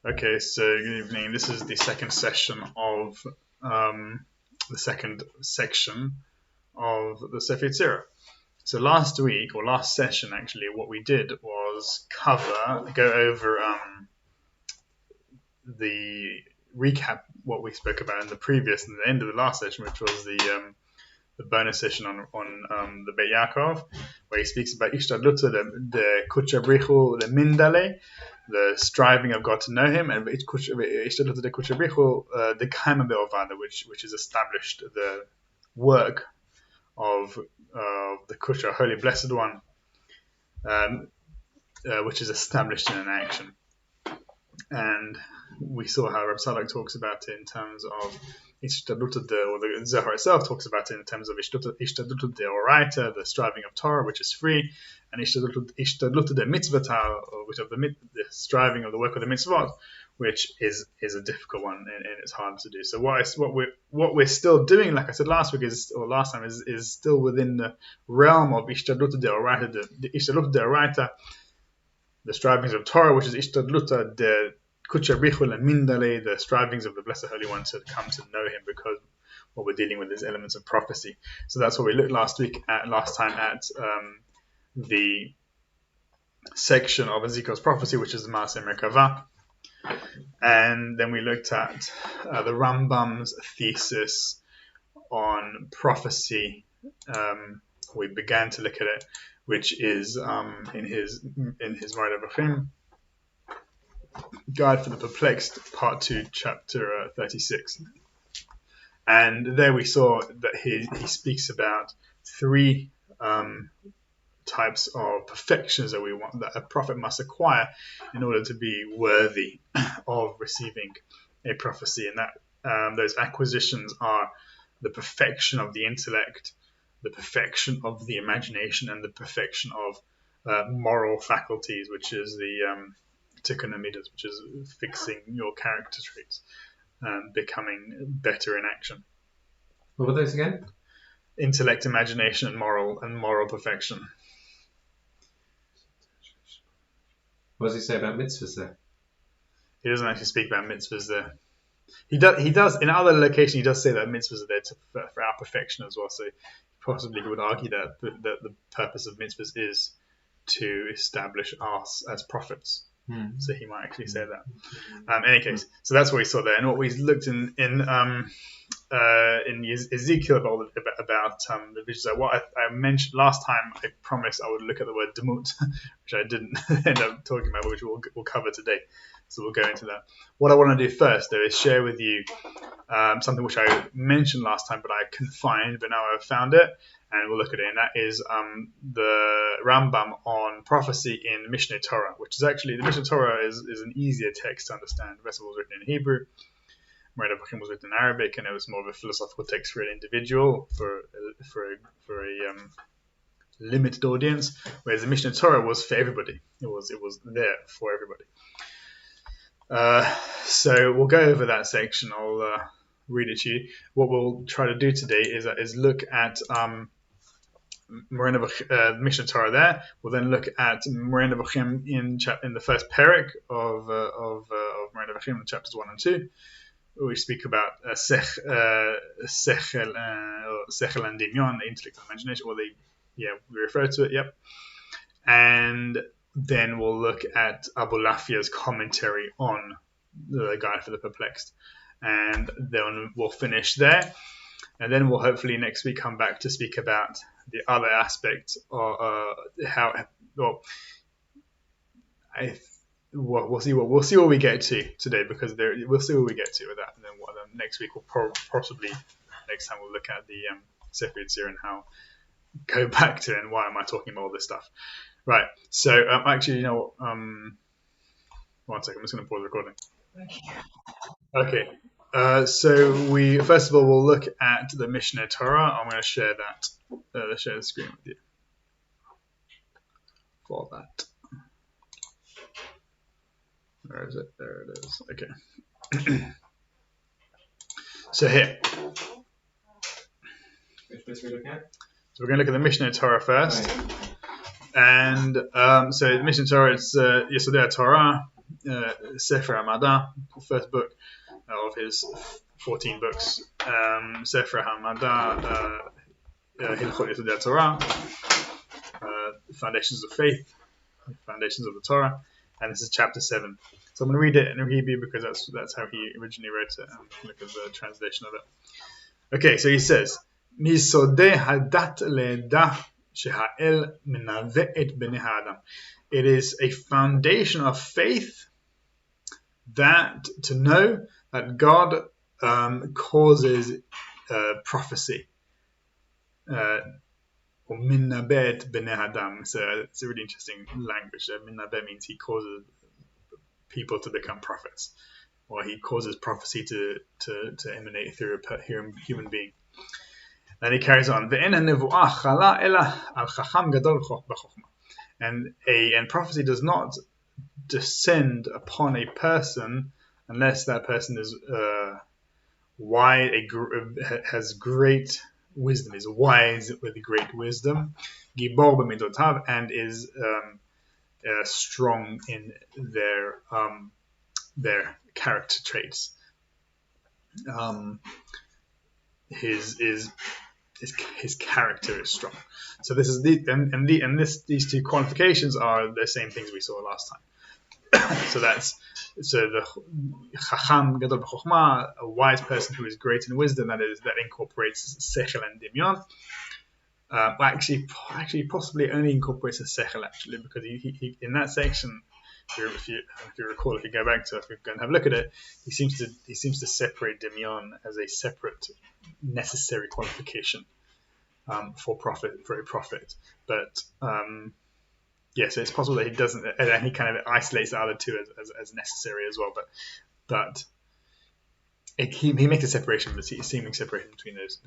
Okay, so good evening. This is the second session of the second section of the Sefer Yetzirah. So last week, or last session actually, what we did was go over the recap what we spoke about in the previous and the end of the last session, which was the bonus session on the Beit Yaakov, where he speaks about Ishtadluta, the Kuchabrichu, the Mindale, the striving of God to know Him, and Ishtadluta the Kuchabrichu, the Kaima Be'ovada, which is established the work of the Kucha, Holy Blessed One, which is established in an action. And we saw how Reb Salak talks about it in terms of Ishtadluta, or the Zohar itself talks about it in terms of Ishtadluta Deoraita, the striving of Torah, which is free, and Ishtadluta de Mitzvah, which of the striving of the work of the Mitzvot, which is a difficult one and it's hard to do. So what we're still doing, like I said last week last time, is still within the realm of Ishtadluta Deoraita, the Ishtadluta Deoraita, the strivings of Torah, which is Ishtadluta de Kuchabrichu Mindale, the strivings of the Blessed Holy One to come to know Him, because what we're dealing with is elements of prophecy. So that's what we looked last time at the section of Ezekiel's prophecy, which is the Maaseh Merkavah, and then we looked at the Rambam's thesis on prophecy. We began to look at it, which is in his Moreh Nevuchim, Guide for the Perplexed, Part 2, Chapter 36. And there we saw that he speaks about three types of perfections that a prophet must acquire in order to be worthy of receiving a prophecy. And that those acquisitions are the perfection of the intellect, the perfection of the imagination, and the perfection of moral faculties, which is the tikkun midas, which is fixing your character traits and becoming better in action. What were those again? Intellect, imagination, and moral perfection. What does he say about mitzvahs there? He doesn't actually speak about mitzvahs there. He does in other locations. He does say that mitzvahs are there for our perfection as well. So possibly he would argue that the purpose of mitzvahs is to establish us as prophets. So he might actually say that. In any case, so that's what we saw there, and what we looked in Ezekiel about the visions. What I mentioned last time, I promised I would look at the word demut, which I didn't end up talking about, which we'll cover today. So we'll go into that. What I want to do first, though, is share with you something which I mentioned last time, but I couldn't find, but now I've found it, and we'll look at it. And that is the Rambam on prophecy in Mishneh Torah, which is actually, the Mishneh Torah is an easier text to understand. The rest of it was written in Hebrew. Moreh Nevuchim was written in Arabic, and it was more of a philosophical text for an individual, for a limited audience, whereas the Mishneh Torah was for everybody. It was there for everybody. So we'll go over that section. I'll read it to you. What we'll try to do today is look at Mishneh Torah there. We'll then look at Moreh Nevuchim in the first perek of Moreh Nevuchim, chapters 1 and 2. We speak about sechel and dimyon, the intellect and imagination, we refer to it, yep. And then we'll look at Abulafia's commentary on the Guide for the Perplexed. And then we'll finish there. And then we'll hopefully next week come back to speak about the other aspect of we'll see what we get to today, because we'll see what we get to with that. And then next week possibly next time we'll look at the Sefer Yetzirah and how go back to it and why am I talking about all this stuff. Right, so actually, one second, I'm just going to pause the recording. Okay, so we first of all will look at the Mishneh Torah. I'm going to share the screen with you for that. Where is it? There it is. Okay. So here. Which bits are we looking at? So we're going to look at the Mishneh Torah first. And so the Mishneh Torah, it's Yesodei Torah, Sefer Hamada, first book of his 14 books. Sefer Hamada, Hilchot Yesodei Torah, Foundations of Faith, Foundations of the Torah, and this is chapter 7. So I'm going to read it in Hebrew because that's how he originally wrote it. Look at the translation of it. Okay, so he says, Misodei hadat le'edah sheha'el menaveh et bnei ha'adam. It is a foundation of faith that to know that God causes prophecy. Or minnabeh bnei adam. So it's a really interesting language. Minnabeh means he causes people to become prophets, or he causes prophecy to emanate through a human being. Then he carries on. And prophecy does not descend upon a person unless that person is wise, has great wisdom, is wise with great wisdom, gibor b'midotav, and is strong in their character traits. His character is strong. So this is these two qualifications are the same things we saw last time. So the chacham gadol b'chokhmah, a wise person who is great in wisdom, that incorporates sechel and dimyon. Actually, possibly only incorporates a sechel, actually, because he in that section, if you recall, if you go back to it, if we go and have a look at it, he seems to separate dimyon as a separate necessary qualification for a prophet. But so it's possible that he doesn't, and he kind of isolates the other two as necessary as well. But he makes a separation, a seeming separation between those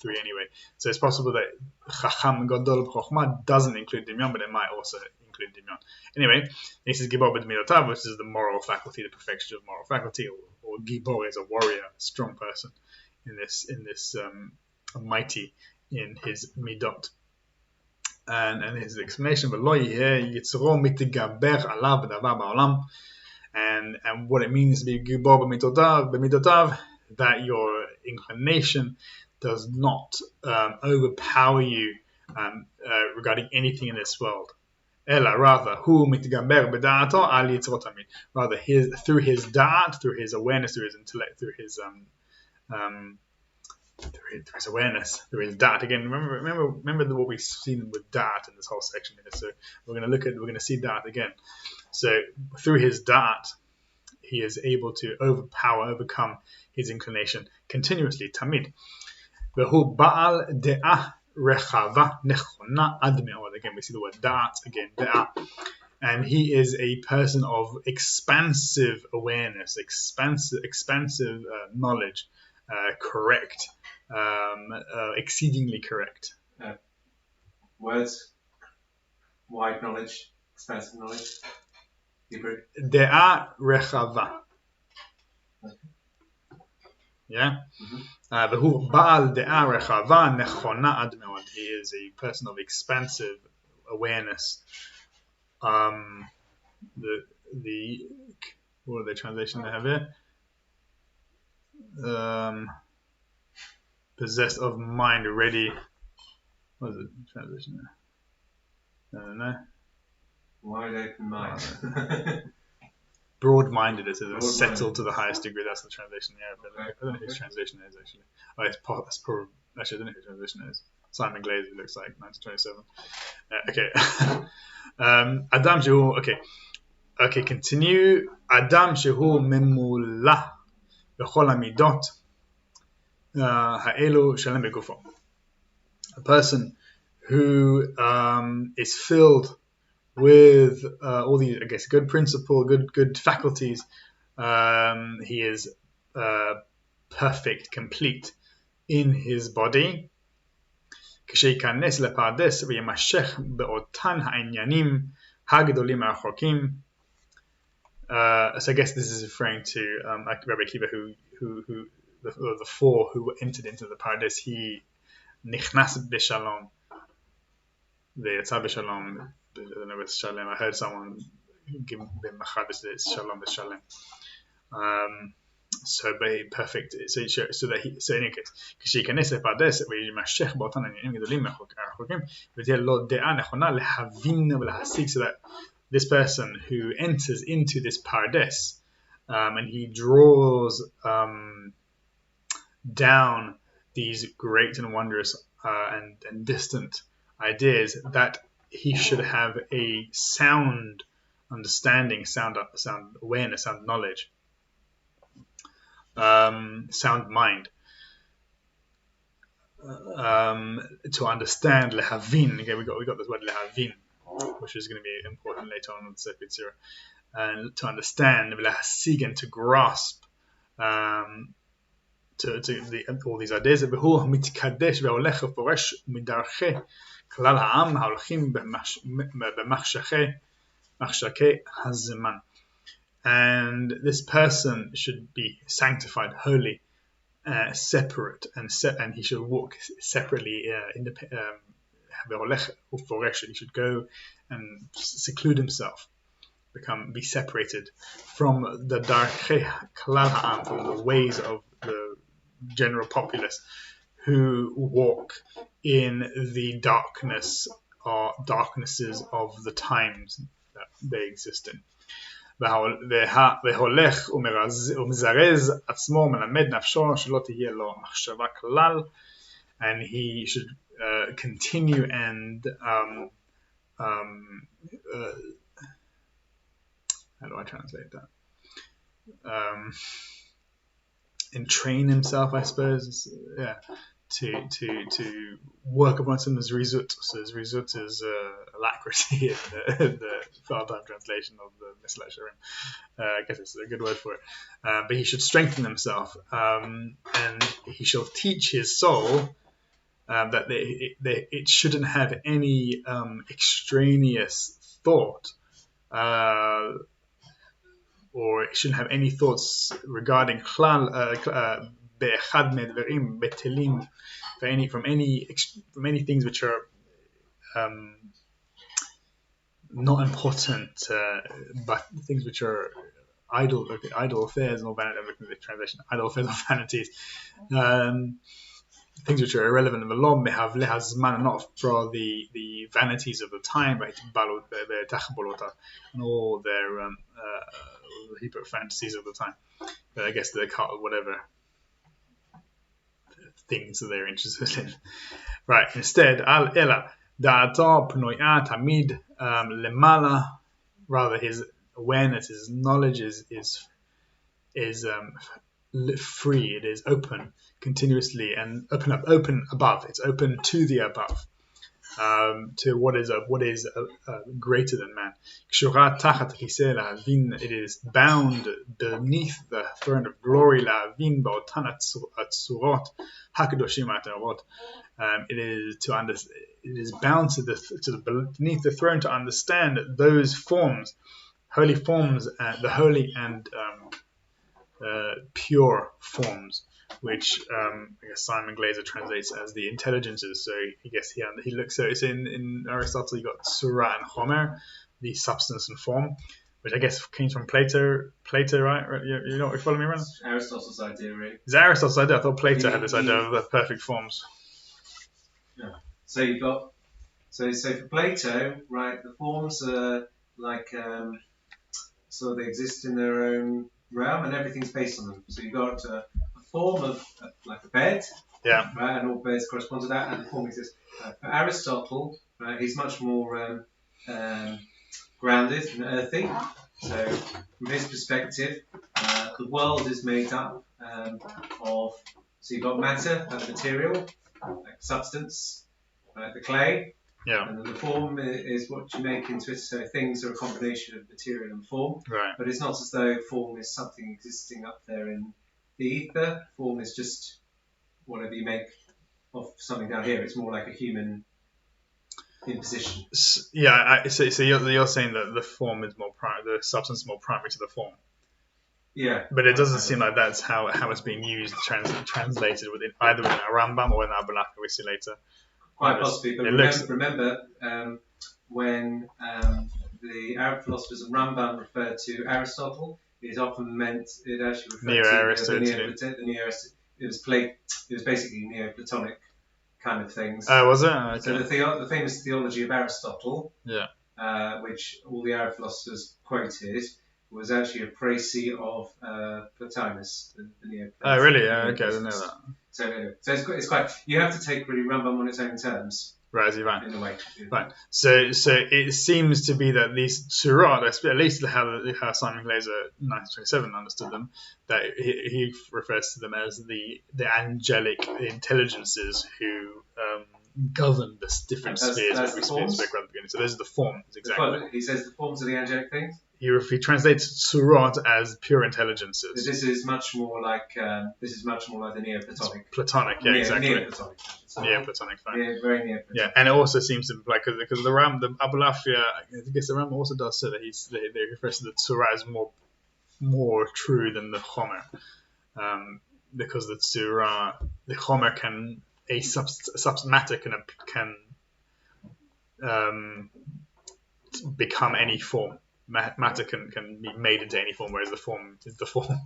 three anyway. So it's possible that Chacham Gadol B'Chokhmah doesn't include Dimyon, but it might also include Dimyon. Anyway, he says Gibor B'Midotav, which is the moral faculty, the perfection of moral faculty, or Gibor is a warrior, a strong person in this mighty in his midot. And his explanation, and what it means to be gibor b'midotav, that your inclination does not overpower you regarding anything in this world. Rather, through his da'at, through his awareness, through his intellect, through his awareness, through his da'at. Again, remember what we've seen with da'at in this whole section here. So we're going to see da'at again. So through his da'at, he is able to overcome his inclination continuously. Tamid. V'hu ba'al de'ah rechava nechona ad me'od. Again, we see the word da'at again, de'ah. And he is a person of expansive awareness, expansive knowledge, correct, exceedingly correct. Words, wide knowledge, expansive knowledge. Hebrew. De'a rechava. Yeah. V'hu ba'al de'a rechava nechona ad me'od. He is a person of expansive awareness. The what are the translation they have here? Possessed of mind ready. What is the translation there? I don't know. Wide open mind. Broad-minded, it says, settled to the highest degree. That's the translation. Yeah, but I don't know whose translation it is actually. It's probably, actually, I don't know whose translation it is. Simon Glaze, it looks like 1927. Okay. Adam shehu. Okay. Continue. Adam shehu memula b'chol hamidot ha'elu shalem begufo. A person who is filled with all these, I guess, good principle, good faculties. He is perfect, complete in his body. So I guess this is referring to Rabbi Akiva, who the four who entered into the paradise. He nichnas b'shalom, v'yatza b'shalom. I don't know if it's shalom. I heard someone shalom v'shalem. So be perfect. So that he, so in any case, כשייכנס לפרדס ויימשך באותן עניינים גדולים רחוקים, ותהיה לו דעה נכונה להבין ולהשיג, so that this person who enters into this pardes, and he draws down these great and wondrous and distant ideas, that he should have a sound understanding, sound awareness, sound knowledge, sound mind, to understand lehavin. Again, we got this word lehavin, which is going to be important later on in the Sefer Tzira, and to understand, lehasig, and to grasp, all these ideas. והוא מתקדש והולך ופורש מדרכי כלל העם ההולכים במחשכי הזמן. And this person should be sanctified, holy, separate, and he should walk separately, he should go and seclude himself, be separated from the darkei klal ha'am, from the ways of the general populace who walk in the darknesses of the times that they exist in. והולך ומזרז עצמו מלמד נפשו שלא תהיה לו מחשבה כלל, and he should continue and how do I translate that? And train himself, I suppose, to work upon some of his rizut. So his rizut is alacrity in the Rambam translation of the Mishneh. I guess it's a good word for it. But he should strengthen himself, and he shall teach his soul that it shouldn't have any extraneous thought, or it shouldn't have any thoughts regarding be'echad medverim betelim, from any things which are not important, but things which are idle affairs, or translation, idle affairs or vanities, things which are irrelevant in the law, not for the vanities of the time, right? And all their Hebrew fantasies of the time. I guess they're called whatever things that they're interested in. Right. Instead, al ela da'ato pnoya tamid lemala. Rather, his awareness, his knowledge is free. It is open continuously and open above. It's open to the above, to what is greater than man. It is bound beneath the throne of glory. It is bound to beneath the throne to understand those forms, holy forms, the holy and pure forms, which I guess Simon Glaser translates as the intelligences. So I guess he looks. So it's in Aristotle. You got Surah and Homer, the substance and form, which I guess came from Plato. Plato, right? You know, you follow me around? Aristotle's idea, really. It's Aristotle's idea. I thought Plato had this idea of the perfect forms. Yeah. So you got. So for Plato, right, the forms are like so they exist in their own realm, and everything's based on them. So you got a form of like a bed, yeah, right, and all beds correspond to that, and the form exists. For Aristotle, right, he's much more grounded and earthy. So from his perspective, the world is made up of. So you've got matter, like material, like substance, the clay. Yeah. And then the form is what you make into it. So things are a combination of material and form. Right. But it's not as though form is something existing up there in the ether. Form is just whatever you make of something down here. It's more like a human imposition. Yeah. So you're saying that the form is the substance is more primary to the form. Yeah. But it doesn't seem like that's how it's being used, translated within either in a Rambam or in Abulafia, we see later. Quite possibly, but remember when the Arab philosophers and Rambam referred to Aristotle, it often meant it actually referred Neo-Aristotelian. to the it was basically Neoplatonic kind of things. Oh, was it? Okay. So the famous theology of Aristotle, Yeah. which all the Arab philosophers quoted, was actually a précis of Plotinus, the Neoplatonic. Oh, really? Okay, I didn't know that. So it's quite. You have to take really Rambam on its own terms. Right, fine. In a way. Fine. So it seems to be that these surah, at least how Simon Glaser 1927 understood them, that he refers to them as the angelic intelligences who govern the different spheres which we spoke about at the beginning. So those are the forms, exactly. He says the forms of the angelic things. He translates surat as pure intelligences. This is much more like the Neoplatonic. Platonic, yeah, exactly. Neoplatonic. Neoplatonic, fine. Yeah, very Neoplatonic. Yeah, and it also seems to like because the Abulafia, I guess the Rambam also does say that they refers to the surah as more true than the Chomer, because the surah, the Chomer can matter can become any form. Matter can be made into any form, whereas the form is the form.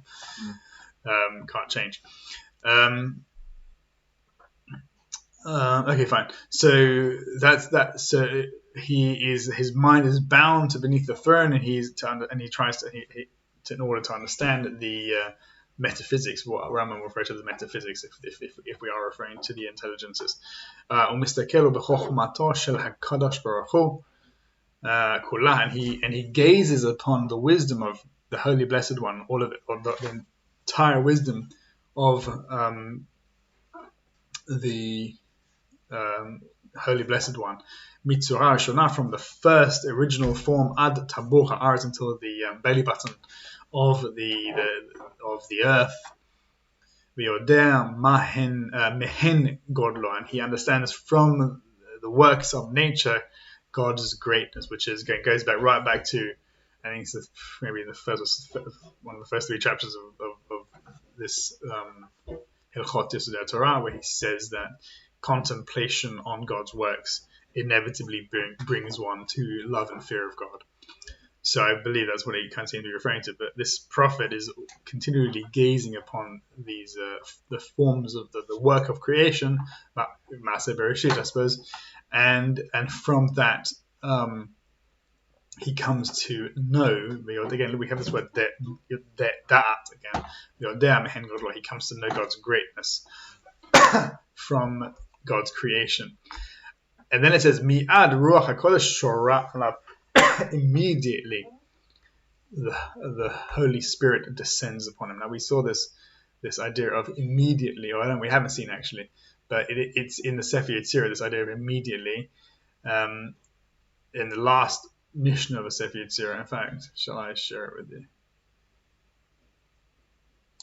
Can't change. Okay, fine. So that's that. So his mind is bound to beneath the throne, and he tries to in order to understand the metaphysics, what Rambam refers to as metaphysics, if we are referring to the intelligences. And he gazes upon the wisdom of the Holy Blessed One, all of it, or the entire wisdom of the Holy Blessed One, Mitzurah Shona, from the first original form ad Tabur Ha'aretz, until the belly button of the earth. V'yodea mehen godlo, and he understands from the works of nature God's greatness, which goes right back to, I think it's maybe one of the first 3 chapters of this Hilchot Yesodei Torah, where he says that contemplation on God's works inevitably brings one to love and fear of God. So I believe that's what he kind of seems to be referring to. But this prophet is continually gazing upon these the forms of the work of creation, Maaseh Bereshit, I suppose, and from that he comes to know. Again, we have this word da'at again. He comes to know God's greatness from God's creation. And then it says, Mi'ad Ruach HaKodesh Shorah Alav. Immediately the Holy Spirit descends upon him. Now we saw this idea of immediately, or we haven't seen actually, but it's in the Sefer Yetzirah, this idea of immediately, in the last Mishneh of the Sefer Yetzirah. In fact, shall I share it with you?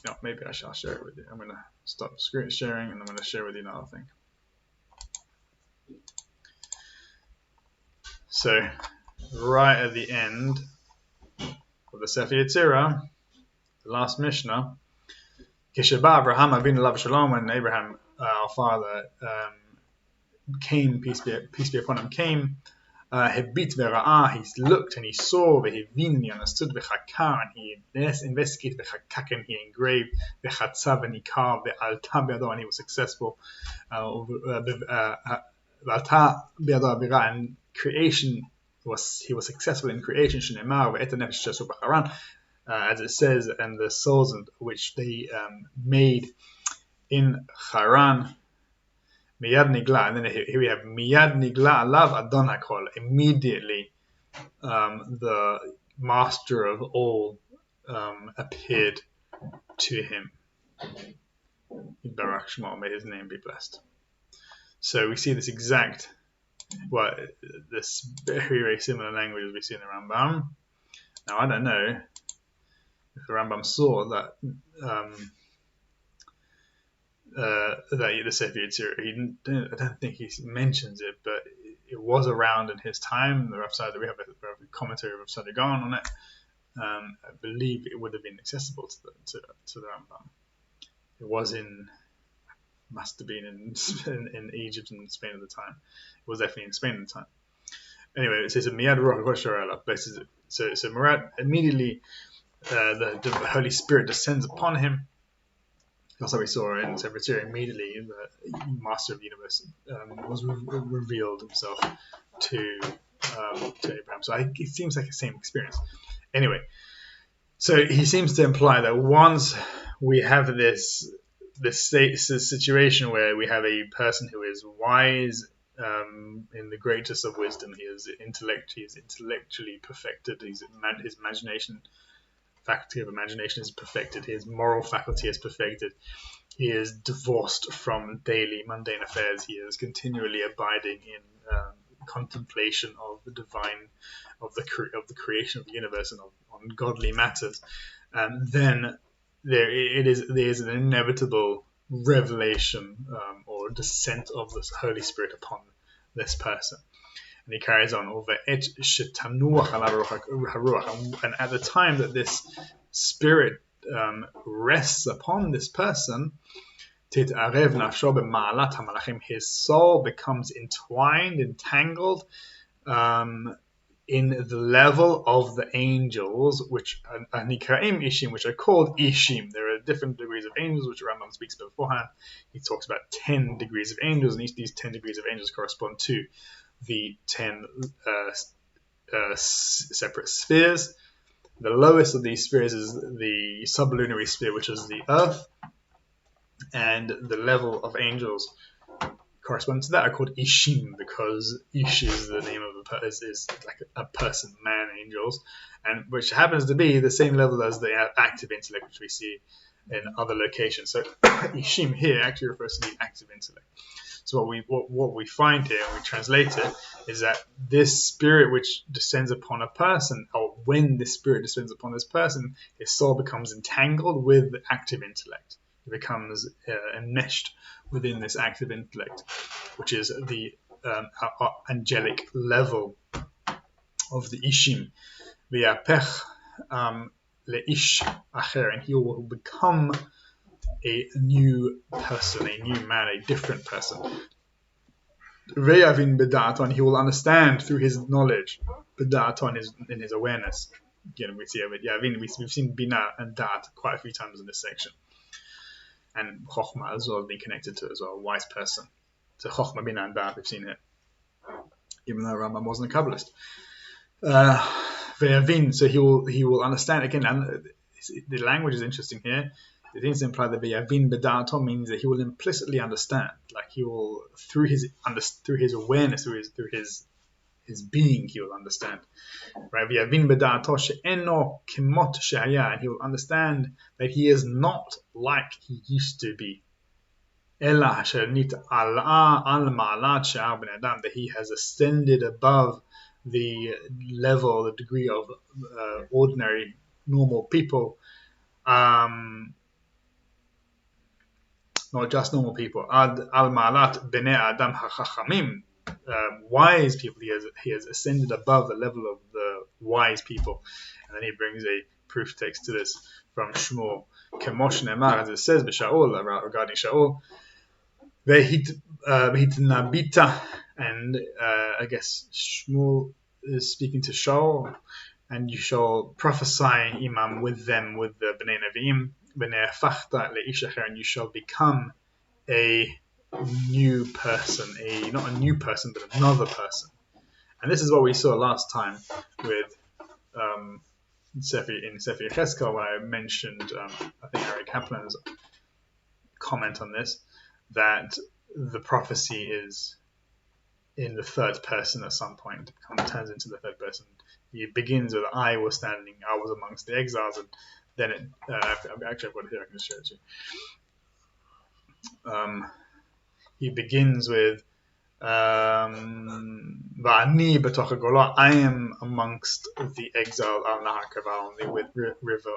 No, maybe I shall share it with you. I'm going to stop screen sharing and I'm going to share with you another thing. So, right at the end of the Sefer Yetzirah, the last Mishnah, Kishaba Abraham Avinu Alav Shalom, when Abraham, our father, came, peace be upon him, came, Hebit Vera'ah, he looked and he saw, Vehevin, he understood, Vechakar, and he investigated, Vechakak, and he engraved, Vechatzav, and he carved, Ve'alta Be'ado, and he was successful, Ve'alta Be'ado Abira, and creation he was successful in creation, as it says, and the souls which they made in Haran, Miyad Nigla, and then here we have Miyad Nigla Alav Adon HaKol, immediately the master of all appeared to him. Barak Shema, may his name be blessed. So we see this exact, this very, very similar language as we see in the Rambam. Now I don't know if the Rambam saw that the Sefer Yetzirah, I don't think he mentions it, but it was around in his time. The Rav Sade, we have a commentary of Rav Sade Gaon on it. I believe it would have been accessible to the Rambam. It was must have been in Egypt and Spain at the time. It was definitely in Spain at the time. Anyway, it says Miyad Ruach HaKodesh. So Murat immediately the Holy Spirit descends upon him. That's how we saw in Sefer Torah. Immediately, the Master of the Universe was revealed himself to Abraham. So it seems like the same experience. Anyway, so he seems to imply that once we have this situation where we have a person who is wise in the greatest of wisdom, he is intellectually perfected. His imagination. Faculty of imagination is perfected. His moral faculty is perfected. He is divorced from daily mundane affairs. He is continually abiding in contemplation of the divine, of the creation of the universe and on godly matters. Then there is an inevitable revelation or descent of the Holy Spirit upon this person. And he carries on, and at the time that this spirit rests upon this person, his soul becomes entangled in the level of the angels, which are called Ishim. There are different degrees of angels, which Rambam speaks beforehand. He talks about 10 degrees of angels, and each of these 10 degrees of angels correspond to the 10 separate spheres. The lowest of these spheres is the sublunary sphere, which is the earth, and the level of angels corresponding to that are called Ishim, because Ish is the name of is like a person, man, angels, and which happens to be the same level as the active intellect, which we see in other locations. So Ishim here actually refers to the active intellect. So what we find here, when we translate it, is that this spirit which descends upon a person, or when this spirit descends upon this person, his soul becomes entangled with the active intellect. It becomes enmeshed within this active intellect, which is the angelic level of the Ishim. V'yapech leish acher, and he will become a new person, a new man, a different person. Ve'yavin b'da'aton, he will understand through his knowledge. B'da'aton is in his awareness. Again, we see it. Yavin, we've seen bina and da'at quite a few times in this section, and chokhmah as well being connected to it as well, a wise person. So chokhmah, bina, and da'at, we've seen it, even though Rambam wasn't a Kabbalist. Ve'yavin, so he will understand again, and the language is interesting here. It seems to imply that Ve'yavin b'da'ato means that he will implicitly understand, like he will through his awareness, through his being, he will understand. Right? Ve'yavin b'da'ato she'eno kimot she'haya, and he will understand that he is not like he used to be. Ela asher nit'ala al ma'alat she'ar bnei adam, that he has ascended above the level, the degree of ordinary, normal people. Not just normal people. Ad al ma'alat bnei adam hachachamim, wise people. He has ascended above the level of the wise people. And then he brings a proof text to this from Shmuel. Kemosh ne'emar, as it says b'Shaul, regarding Shaul. Vehit nabita, and I guess Shmuel is speaking to Shaul, and you shall prophesy, imam, with them, with the bnei nevi'im. And you shall become a new person, not a new person, but another person. And this is what we saw last time with in Sefer Yechezkel, when I mentioned, I think Eric Kaplan's comment on this, that the prophecy is in the third person at some point. It kind of turns into the third person. It begins with I was amongst the exiles, and then it actually I've got it here, I can just show it to you. He begins with Va'ani b'toch ha'golah, I am amongst the exile al nahar kavar, on the river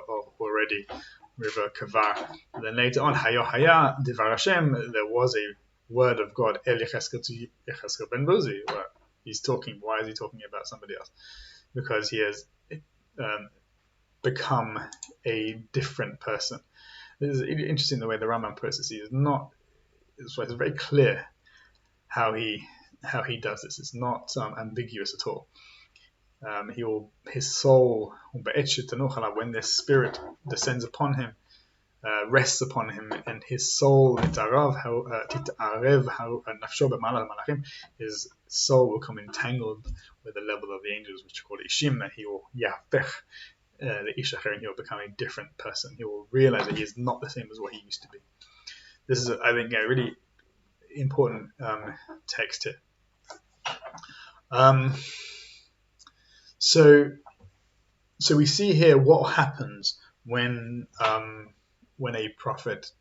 Kavar. And then later on, Hayo Haya Divar Hashem, there was a word of God, El Yechezkel to Yechezkel ben Buzi. He's talking. Why is he talking about somebody else? Because he has become a different person. This is interesting the way the Rambam puts it. It's very clear how he how he does this. It's not ambiguous at all. His soul, when this spirit descends upon him, rests upon him, and his soul, his soul will come entangled with the level of the angels, which are called ishim, and he will he will become a different person. He will realize that he is not the same as what he used to be. This is, I think, a really important text here. So we see here what happens when a prophet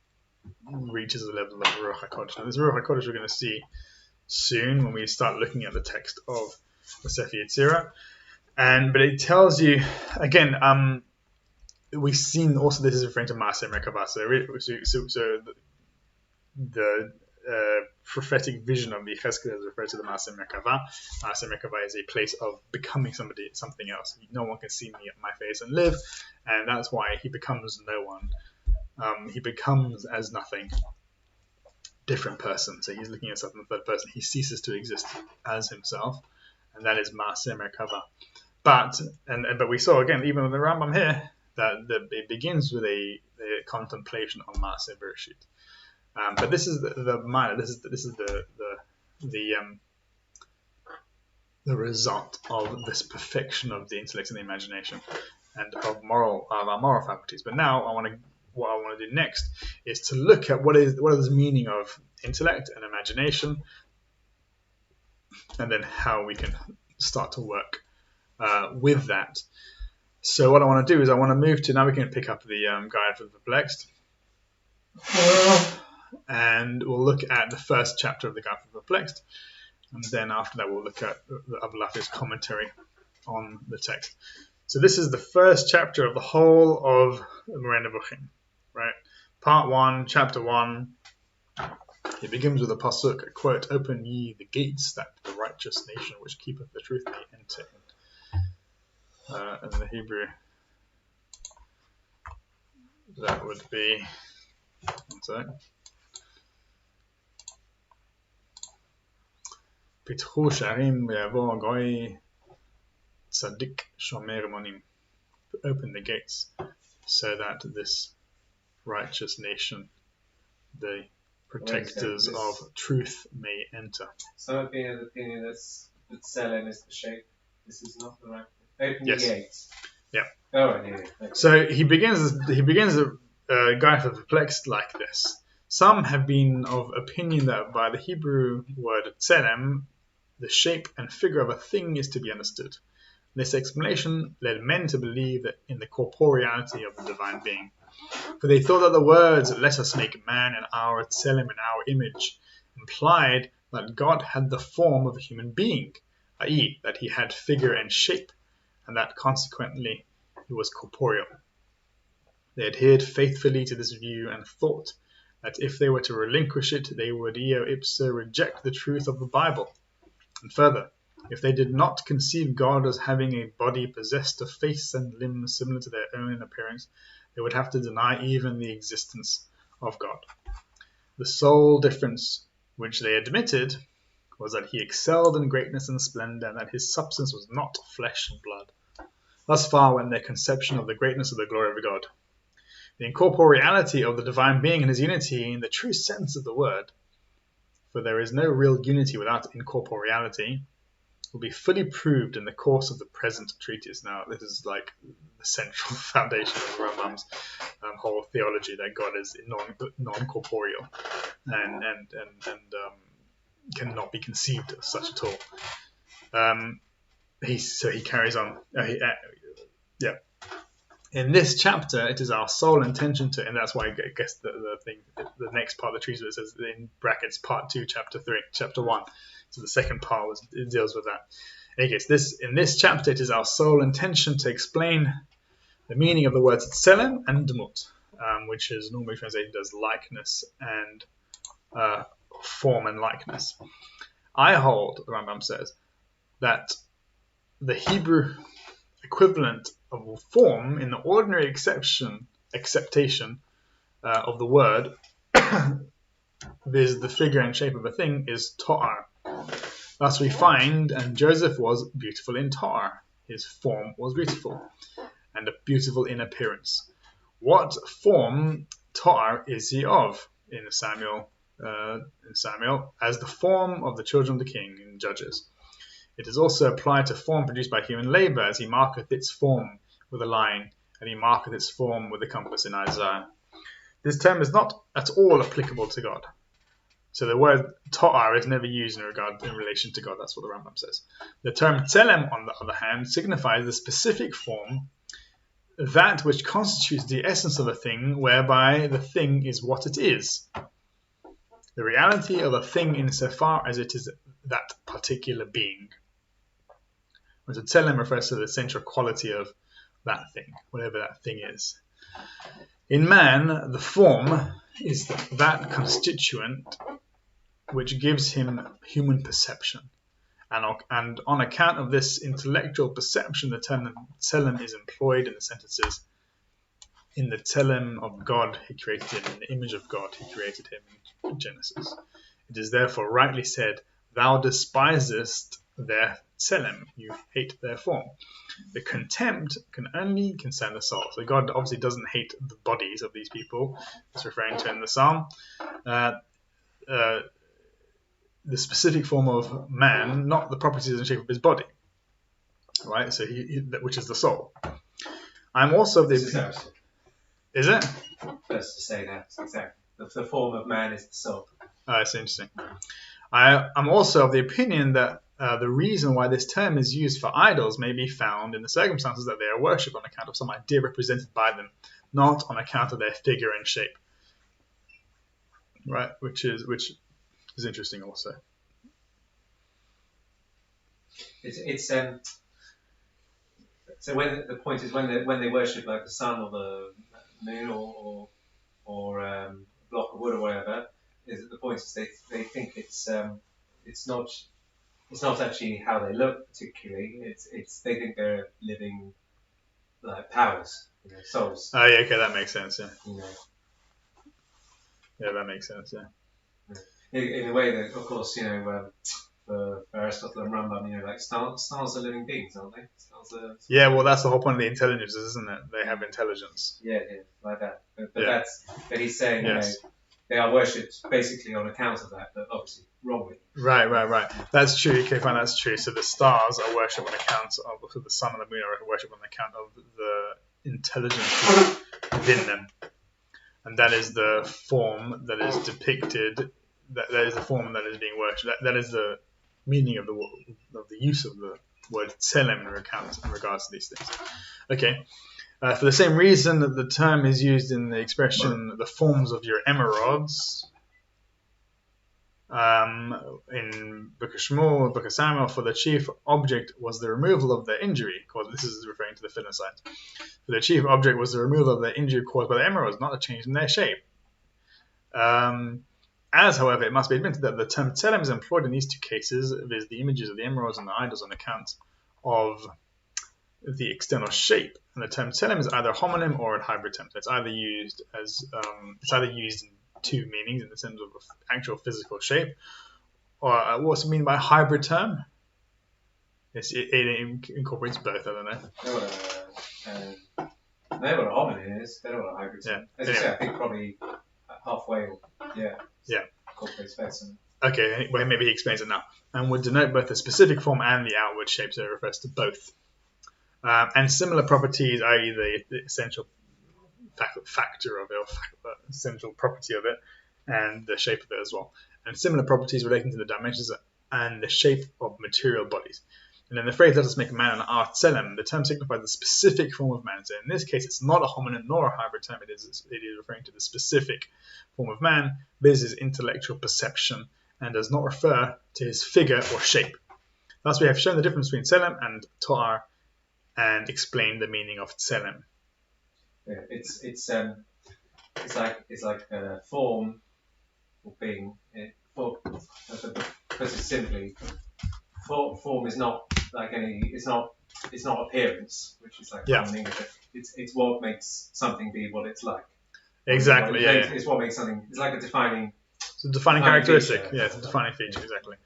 reaches the level of Ruach HaKodesh. Now, this Ruach HaKodesh we're going to see soon when we start looking at the text of the Sefer Yetzirah. But it tells you, again, we've seen also this is referring to Maaseh Merkavah. So the prophetic vision of Yechezkel is referred to the Maaseh Merkavah. Maaseh Merkavah is a place of becoming something else. No one can see me at my face and live, and that's why he becomes no one. He becomes as nothing, different person. So he's looking at himself in the third person. He ceases to exist as himself, and that is Maaseh Merkavah. But we saw again, even in the Rambam here, that it begins with a contemplation on Maaseh Bereshit. But this is the minor. This is the result of this perfection of the intellect and the imagination, and of our moral faculties. But now what I want to do next is to look at what is the meaning of intellect and imagination, and then how we can start to work with that. So what I want to do is I want to move to, now we can pick up the Guide for the Perplexed, and we'll look at the first chapter of the Guide for the Perplexed, and then after that we'll look at the Abulafia's commentary on the text. So this is the first chapter of the whole of Moreh Nevuchim, right? Part 1, chapter 1. It begins with a pasuk, a quote, "Open ye the gates, that the righteous nation which keepeth the truth may enter in." And the Hebrew, that would be, one sec. Pitchu sharim v'yavo goy tzadik shomer monim. Open the gates so that this righteous nation, the protectors of truth, may enter. Some of the opinion that Tselem is the shape. This is not the right. Open yes. the gates. Yeah. Oh, right, yeah. Okay. So he begins the Guide for the Perplexed like this. Some have been of opinion that by the Hebrew word tselem, the shape and figure of a thing is to be understood. This explanation led men to believe that in the corporeality of the divine being. For they thought that the words, "Let us make man in our tselem, in our image," implied that God had the form of a human being, i.e., that he had figure and shape, and that consequently he was corporeal. They adhered faithfully to this view and thought that if they were to relinquish it, they would eo ipso reject the truth of the Bible. And further, if they did not conceive God as having a body possessed of face and limbs similar to their own in appearance, they would have to deny even the existence of God. The sole difference which they admitted was that he excelled in greatness and splendor, and that his substance was not flesh and blood. Thus far went their conception of the greatness of the glory of God. The incorporeality of the divine being and his unity in the true sense of the word, for there is no real unity without incorporeality, will be fully proved in the course of the present treatise. Now, this is like the central foundation of Rambam's whole theology, that God is non-corporeal and cannot be conceived as such at all. He carries on. In this chapter, it is our sole intention to, and that's why I guess the next part of the treatise says in brackets part 2, chapter 3, chapter 1. So the second part it deals with that. In this chapter, it is our sole intention to explain the meaning of the words tselem and demut, which is normally translated as likeness and form and likeness. I hold, the Rambam says, that the Hebrew equivalent of form in the ordinary acceptation of the word, viz. the figure and shape of a thing, is to'ar. Thus we find, and Joseph was beautiful in Torah. His form was beautiful, and beautiful in appearance. What form Torah is he of? In Samuel, as the form of the children of the king in Judges. It is also applied to form produced by human labor, as he marketh its form with a line, and he marketh its form with a compass in Isaiah. This term is not at all applicable to God. So the word Torah is never used in relation to God. That's what the Rambam says. The term Tzelem, on the other hand, signifies the specific form, that which constitutes the essence of a thing, whereby the thing is what it is. The reality of a thing insofar as it is that particular being. Whereas a Tzelem refers to the essential quality of that thing, whatever that thing is. In man, the form is that constituent which gives him human perception. And on account of this intellectual perception, the term Tzelem is employed in the sentences, in the Tzelem of God he created him, in the image of God he created him in Genesis. It is therefore rightly said, thou despisest their Tzelem, you hate their form. The contempt can only concern the soul. So God obviously doesn't hate the bodies of these people, it's referring to in the Psalm. The specific form of man, not the properties and shape of his body, right? So which is the soul. I'm also of the. Is it? First to say that exactly. The form of man is the soul. That's interesting. I'm also of the opinion that the reason why this term is used for idols may be found in the circumstances that they are worshipped on account of some idea represented by them, not on account of their figure and shape. Right, which is interesting also. It's so when the point is when they worship like the sun or the moon or a block of wood or whatever, is that the point is they think it's not actually how they look particularly. It's they think they're living like powers, souls. Oh yeah, okay, that makes sense. Yeah. Yeah, that makes sense. Yeah. In a way that, of course, for Aristotle and Rambam, like stars are living beings, aren't they? Yeah, well, that's the whole point of the intelligence, isn't it? They have intelligence. Yeah, like that. But he's saying, yes, they are worshipped basically on account of that, but obviously wrongly. Right. That's true. Okay, fine, that's true. So the stars are worshipped on account of, so the sun and the moon are worshipped on account of the intelligence within them. And that is the form that is depicted, that is the form that is being worshipped. That is the meaning of the use of the word Tzelem in regards to these things. Okay. For the same reason that the term is used in the expression the forms of your emerods in Book of Shmuel, Book of Samuel, for the chief object was the removal of the injury caused. This is referring to the Philistines. For the chief object was the removal of the injury caused by the emerods, not a change in their shape. As, however, it must be admitted that the term Tzelem is employed in these two cases, viz. The images of the emerods and the idols, on account of the external shape. And the term Tzelem is either a homonym or a hybrid term. So it's either used in two meanings in the sense of actual physical shape, or what's it mean by hybrid term? It incorporates both. I don't know. They know what a homonym is. They know what a hybrid term. As you say, I think probably halfway. Yeah. Incorporates both. Okay, well, maybe he explains it now. And would denote both the specific form and the outward shape, so it refers to both. And similar properties, i.e. the essential factor of it, or essential property of it, and the shape of it as well. And similar properties relating to the dimensions and the shape of material bodies. And in the phrase, let us make man an art Tzelem, the term signifies the specific form of man. So in this case, it's not a homonym nor a hybrid term. It is referring to the specific form of man, this is intellectual perception, and does not refer to his figure or shape. Thus, we have shown the difference between Tzelem and Torah, and explained the meaning of Tzelem. Yeah, it's like a form or being. Because it's simply form is not like any. It's not appearance, which is like common English. It's what makes something be what it's like. Exactly. It's what makes something. It's like a defining. It's a defining characteristic. Feature. Yeah, it's a defining feature. Exactly.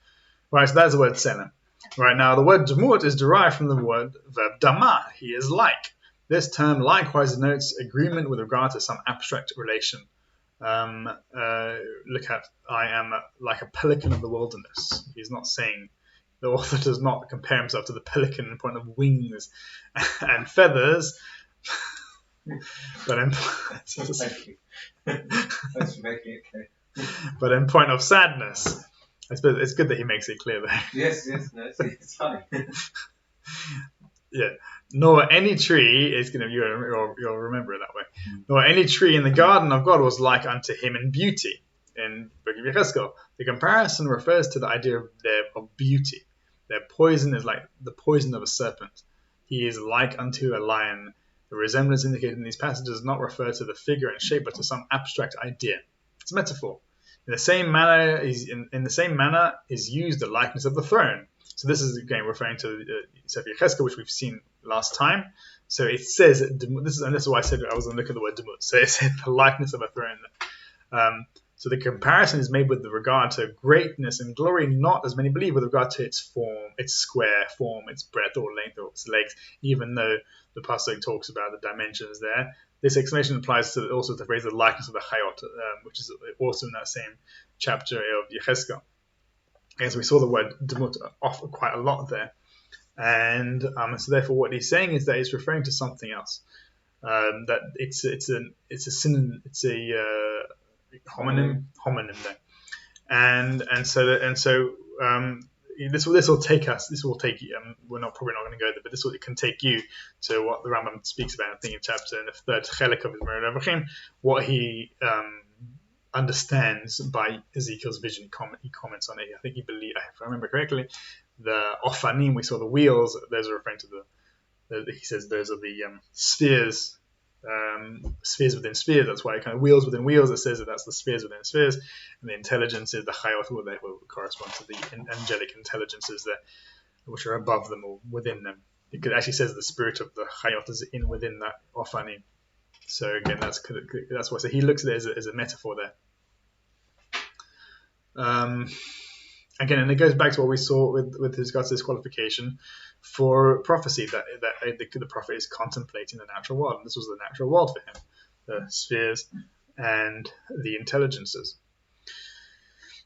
Right, so that's the word tselem. Right, now the word demut is derived from the verb dama, he is like. This term likewise denotes agreement with regard to some abstract relation. Look at, I am like a pelican of the wilderness. He's not saying, the author does not compare himself to the pelican in point of wings and feathers, but in, Thank you. Thanks for making it clear. but in point of sadness. I suppose it's good that he makes it clear though. Yes, no, it's funny. Yeah. Nor any tree is going to, you'll remember it that way. Nor any tree in the garden of God was like unto him in beauty. In Book of Yechezkel, the comparison refers to the idea of beauty. Their poison is like the poison of a serpent. He is like unto a lion. The resemblance indicated in these passages does not refer to the figure and shape, but to some abstract idea. It's a metaphor. In the same manner is used the likeness of the throne. So this is again referring to Sefer Yechezkel, which we've seen last time. So it says this is why I said I was going to look at the word demut. So it said the likeness of a throne. So the comparison is made with regard to greatness and glory, not as many believe with regard to its form, its square form, its breadth or length or its legs. Even though the pasuk talks about the dimensions there, this explanation applies to also the phrase the likeness of the chayot, which is also in that same chapter of Yechezkel. As we saw the word demut off quite a lot there, and so therefore what he's saying is that it's referring to something else. That it's a synonym, it's a homonym there, and so this will take us. This will take you. We're probably not going to go there, but it can take you to what the Rambam speaks about. I think in the third chelik of his Moreh Nevuchim, what he understands by Ezekiel's vision. He comments on it. I think he believes, if I remember correctly, the ofanim, we saw the wheels. Those are referring to he says those are the spheres. Spheres within spheres. That's why kind of wheels within wheels. It says that's the spheres within spheres, and the intelligence is the chayot, they will correspond to the angelic intelligences that which are above them or within them. It actually says the spirit of the chayot is within that ofanim. So again, that's why. So he looks at it as a metaphor there. Again, and it goes back to what we saw with regards to this qualification for prophecy, that the prophet is contemplating the natural world. And this was the natural world for him, the spheres and the intelligences.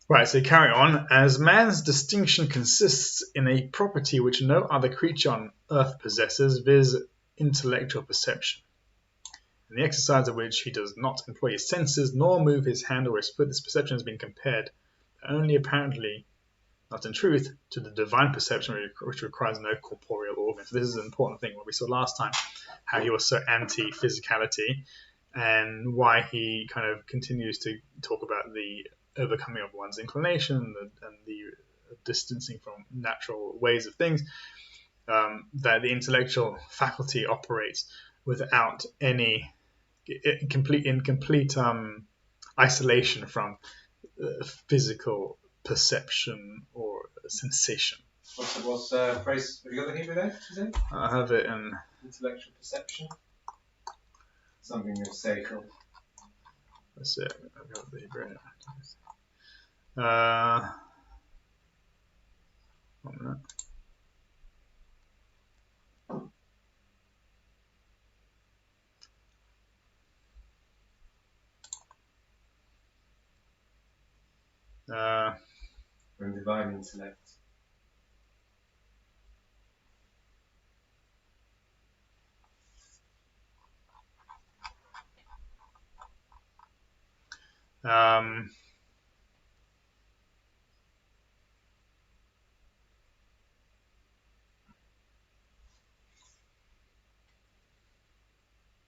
Right, so carry on. As man's distinction consists in a property which no other creature on earth possesses, viz. Intellectual perception, in the exercise of which he does not employ his senses nor move his hand or his foot, this perception has been compared only apparently, not in truth, to the divine perception which requires no corporeal organ. So this is an important thing. What we saw last time, how he was so anti-physicality, and why he kind of continues to talk about the overcoming of one's inclination and the distancing from natural ways of things, that the intellectual faculty operates without any complete isolation from physical perception or sensation. What's phrase? Have you got the Hebrew there? I have it in intellectual perception. Something of seichel. That's it. I've got the Hebrew. 1 minute. From divine intellect.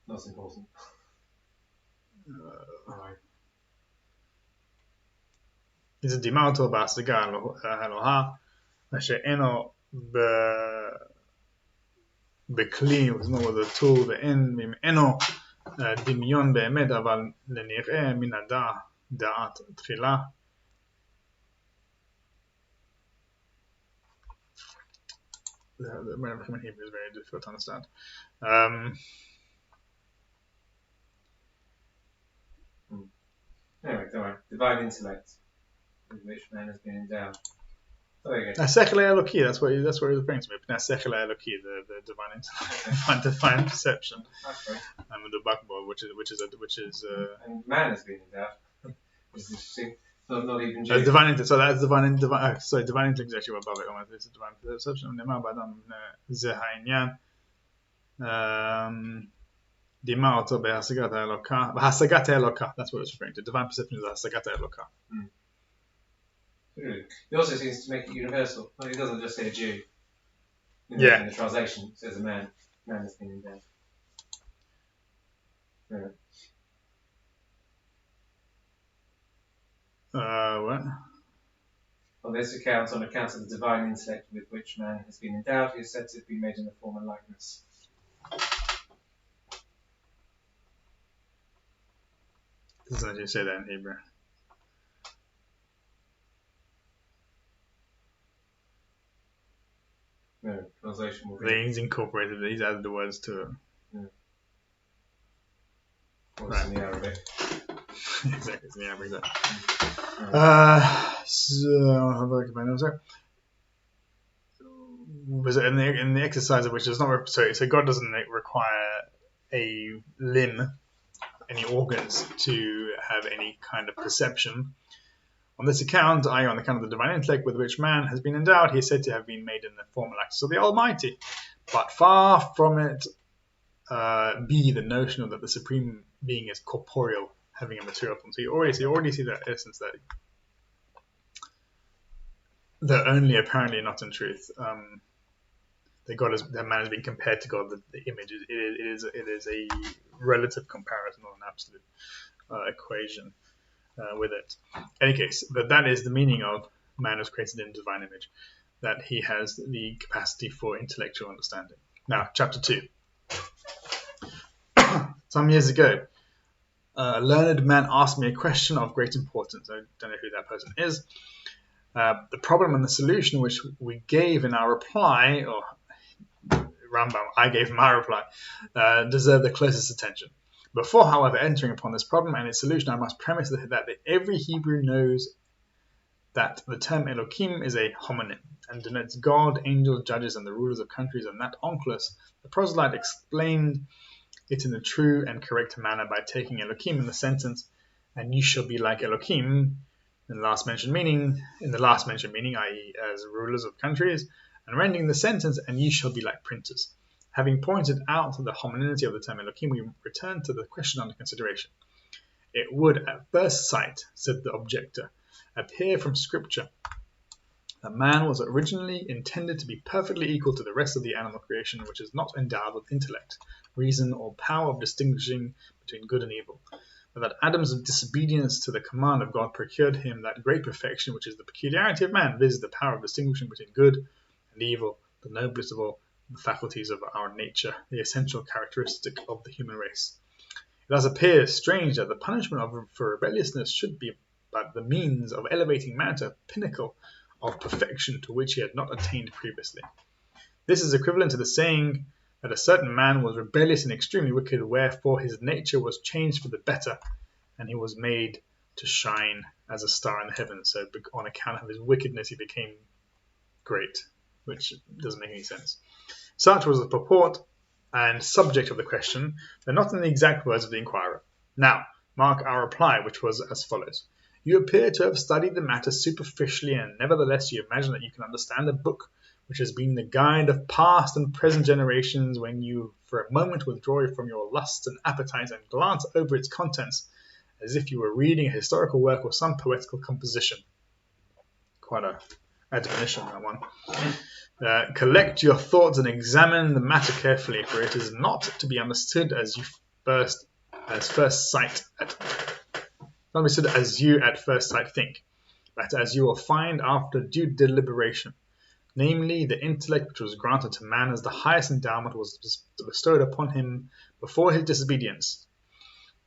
That's important. זה דימה אותו בהשגה הלוהה, אשר אינו בכלי, with a tool, ואין ממנו דמיון באמת, אבל לנראה מן דעת תחילה. The Rambam in Hebrew is very difficult to understand. Anyway, don't worry. Divine intellect, with which man has been endowed. Oh, there you go. Sechel Eloki, that's what he's referring to. Sechel Eloki, the divine perception. Okay. And the Bakbo, which is And man has been endowed. It's interesting. Not even Jew. divine. So that's divine. Divine intellect is actually above it. It's a divine perception. Dima oto behasagat eloka. Behasagat eloka. That's what it's referring to. Divine perception is hasagat eloka. Really. It also seems to make it universal. It doesn't just say a Jew. In the translation, it says a man. Man has been endowed. Yeah. What? On this account, on account of the divine intellect with which man has been endowed, he is said to have been made in the form and likeness. Doesn't actually say that in Hebrew. No, translation will be. He's incorporated it. He's added the words to it. Yeah. Right. In the Arabic. Exactly, it's in the Arabic. So in the exercise of which does not so God doesn't require a limb, any organs to have any kind of perception. On this account, i.e. on account of the divine intellect with which man has been endowed, he is said to have been made in the form and likeness of the Almighty. But far from it be the notion that the Supreme Being is corporeal, having a material form. So you already see that essence that only apparently not in truth. That man is being compared to God. The image it is a relative comparison, not an absolute equation with it. In any case, but that is the meaning of man was created in divine image, that he has the capacity for intellectual understanding. Now, chapter 2. Some years ago, a learned man asked me a question of great importance. I don't know who that person is. The problem and the solution which we gave in our reply, or Rambam, I gave my reply, deserve the closest attention. Before, however, entering upon this problem and its solution, I must premise that every Hebrew knows that the term Elohim is a homonym and denotes God, angels, judges, and the rulers of countries, and that Onkelos, the proselyte, explained it in a true and correct manner by taking Elohim in the sentence, and you shall be like Elohim, in the last mentioned meaning, i.e. as rulers of countries, and rendering the sentence, and ye shall be like princes. Having pointed out the homonymity of the term Elohim, we return to the question under consideration. It would, at first sight, said the objector, appear from Scripture that man was originally intended to be perfectly equal to the rest of the animal creation, which is not endowed with intellect, reason, or power of distinguishing between good and evil, but that Adam's disobedience to the command of God procured him that great perfection which is the peculiarity of man, viz. The power of distinguishing between good and evil, the noblest of all the faculties of our nature, the essential characteristic of the human race. It thus appears strange that the punishment for rebelliousness should be but the means of elevating man to a pinnacle of perfection to which he had not attained previously. This is equivalent to the saying that a certain man was rebellious and extremely wicked, wherefore his nature was changed for the better, and he was made to shine as a star in the heavens. So on account of his wickedness he became great, which doesn't make any sense. Such was the purport and subject of the question, though not in the exact words of the inquirer. Now, mark our reply, which was as follows. You appear to have studied the matter superficially, and nevertheless you imagine that you can understand a book which has been the guide of past and present generations when you for a moment withdraw from your lusts and appetites and glance over its contents as if you were reading a historical work or some poetical composition. Quite a admonition, that one. Collect your thoughts and examine the matter carefully, for it is not to be understood as you at first sight think, but as you will find after due deliberation. Namely, the intellect which was granted to man as the highest endowment was bestowed upon him before his disobedience.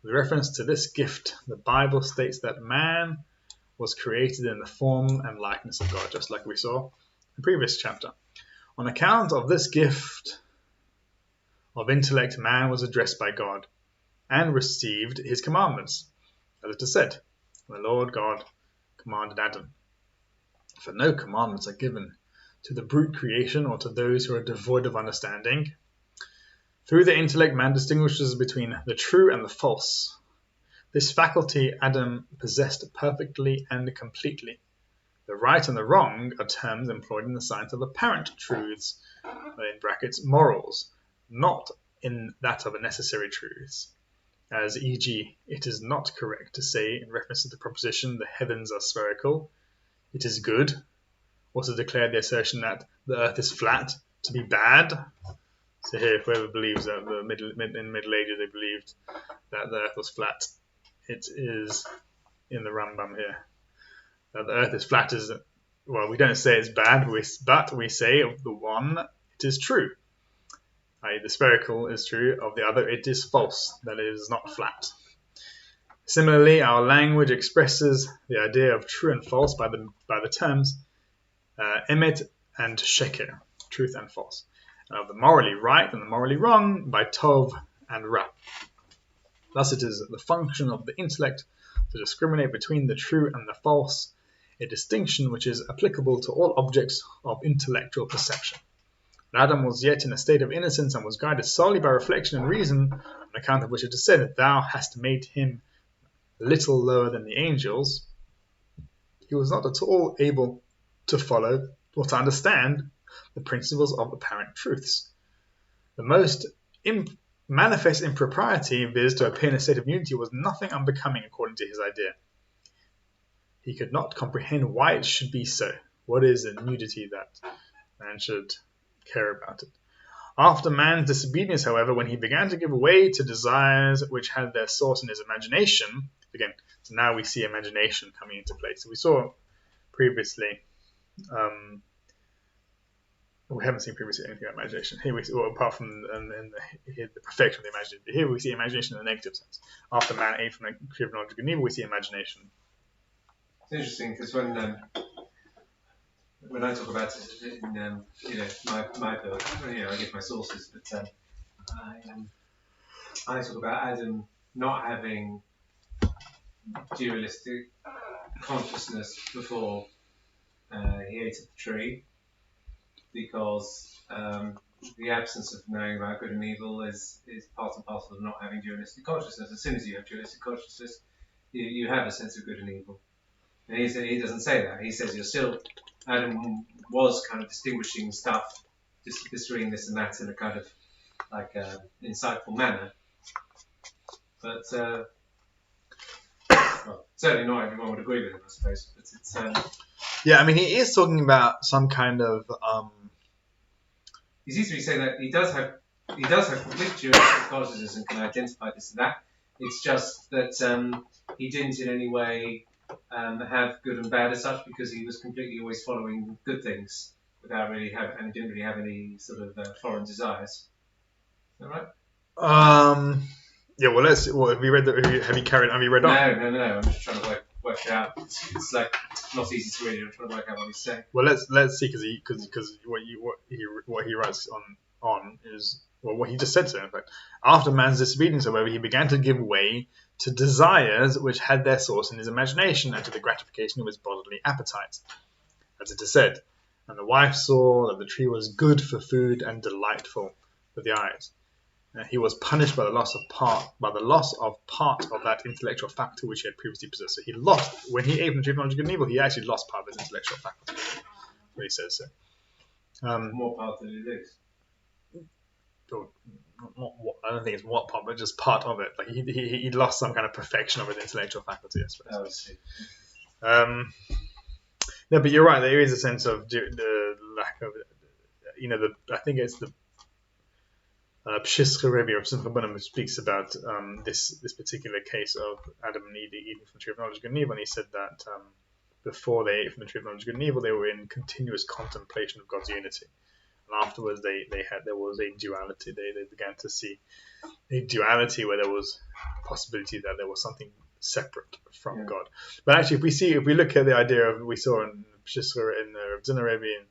With reference to this gift, the Bible states that man was created in the form and likeness of God, just like we saw in the previous chapter. On account of this gift of intellect, man was addressed by God and received his commandments. As it is said, the Lord God commanded Adam. For no commandments are given to the brute creation or to those who are devoid of understanding. Through the intellect, man distinguishes between the true and the false. This faculty Adam possessed perfectly and completely. The right and the wrong are terms employed in the science of apparent truths, in brackets, morals, not in that of necessary truths. As e.g., it is not correct to say, in reference to the proposition, the heavens are spherical, it is good, or to declare the assertion that the earth is flat to be bad. So here, whoever believes that in the Middle Ages they believed that the earth was flat, it is in the Rambam here. That the earth is flat is, well, we don't say it's bad, but we say of the one, it is true. I.e., the spherical is true, of the other, it is false, that it is not flat. Similarly, our language expresses the idea of true and false by the terms emet and sheker, truth and false, and of the morally right and the morally wrong by tov and ra. Thus it is the function of the intellect to discriminate between the true and the false, a distinction which is applicable to all objects of intellectual perception. Adam was yet in a state of innocence and was guided solely by reflection and reason, on account of which it is said that thou hast made him a little lower than the angels. He was not at all able to follow or to understand the principles of apparent truths. The most manifest impropriety, viz. To appear in a state of unity, was nothing unbecoming according to his idea. He could not comprehend why it should be so. What is a nudity that man should care about it? After man's disobedience, however, when he began to give way to desires which had their source in his imagination, again, so now we see imagination coming into play. So we saw previously, we haven't seen previously anything about imagination. Here we see, well, apart from the perfection of the imagination. Here we see imagination in the negative sense. After man ate from the tree of knowledge of good and evil, we see imagination. It's interesting because when I talk about it in my book, I give my sources, but I talk about Adam not having dualistic consciousness before he ate of the tree, because the absence of knowing about good and evil is part and parcel of not having dualistic consciousness. As soon as you have dualistic consciousness, you have a sense of good and evil. And he doesn't say that. He says Adam was kind of distinguishing stuff, discerning this and that in a kind of like insightful manner. But well, certainly not everyone would agree with him, I suppose. But it's yeah, I mean, he is talking about some kind of. He seems to be saying that he does have complete dualistic consciousness and can identify this and that. It's just that he didn't in any way have good and bad as such, because he was completely always following good things without really and didn't really have any sort of foreign desires. Is that right? Yeah. Well, let's. Well, have you read have you carried? Have you read on? No. I'm just trying to work it out. It's like not easy to read. I'm trying to work out what he's saying. Well, let's see, because what he writes on is, well, what he just said to him. In fact, after man's disobedience, however, he began to give way to desires which had their source in his imagination and to the gratification of his bodily appetites, as it is said. And the wife saw that the tree was good for food and delightful for the eyes. And he was punished by the loss of part of that intellectual faculty which he had previously possessed. So he lost, when he ate from the tree of knowledge of good and evil, he actually lost part of his intellectual faculty. What he says so. More part than he lose. I don't think it's what part, but just part of it. Like he lost some kind of perfection of his intellectual faculty, I suppose. Oh, I see. No, but you're right. There is a sense of the lack of, I think it's the Pshischa Rebbe of Simcha Bunam, who speaks about this particular case of Adam and Eve eating from the tree of knowledge of good and evil, and he said that before they ate from the tree of knowledge of good and evil, they were in continuous contemplation of God's unity. And afterwards, there was a duality. They began to see a duality where there was a possibility that there was something separate from God. But actually, if we look at the idea of, we saw in Pshischa, in Rav Zina Rebbe, in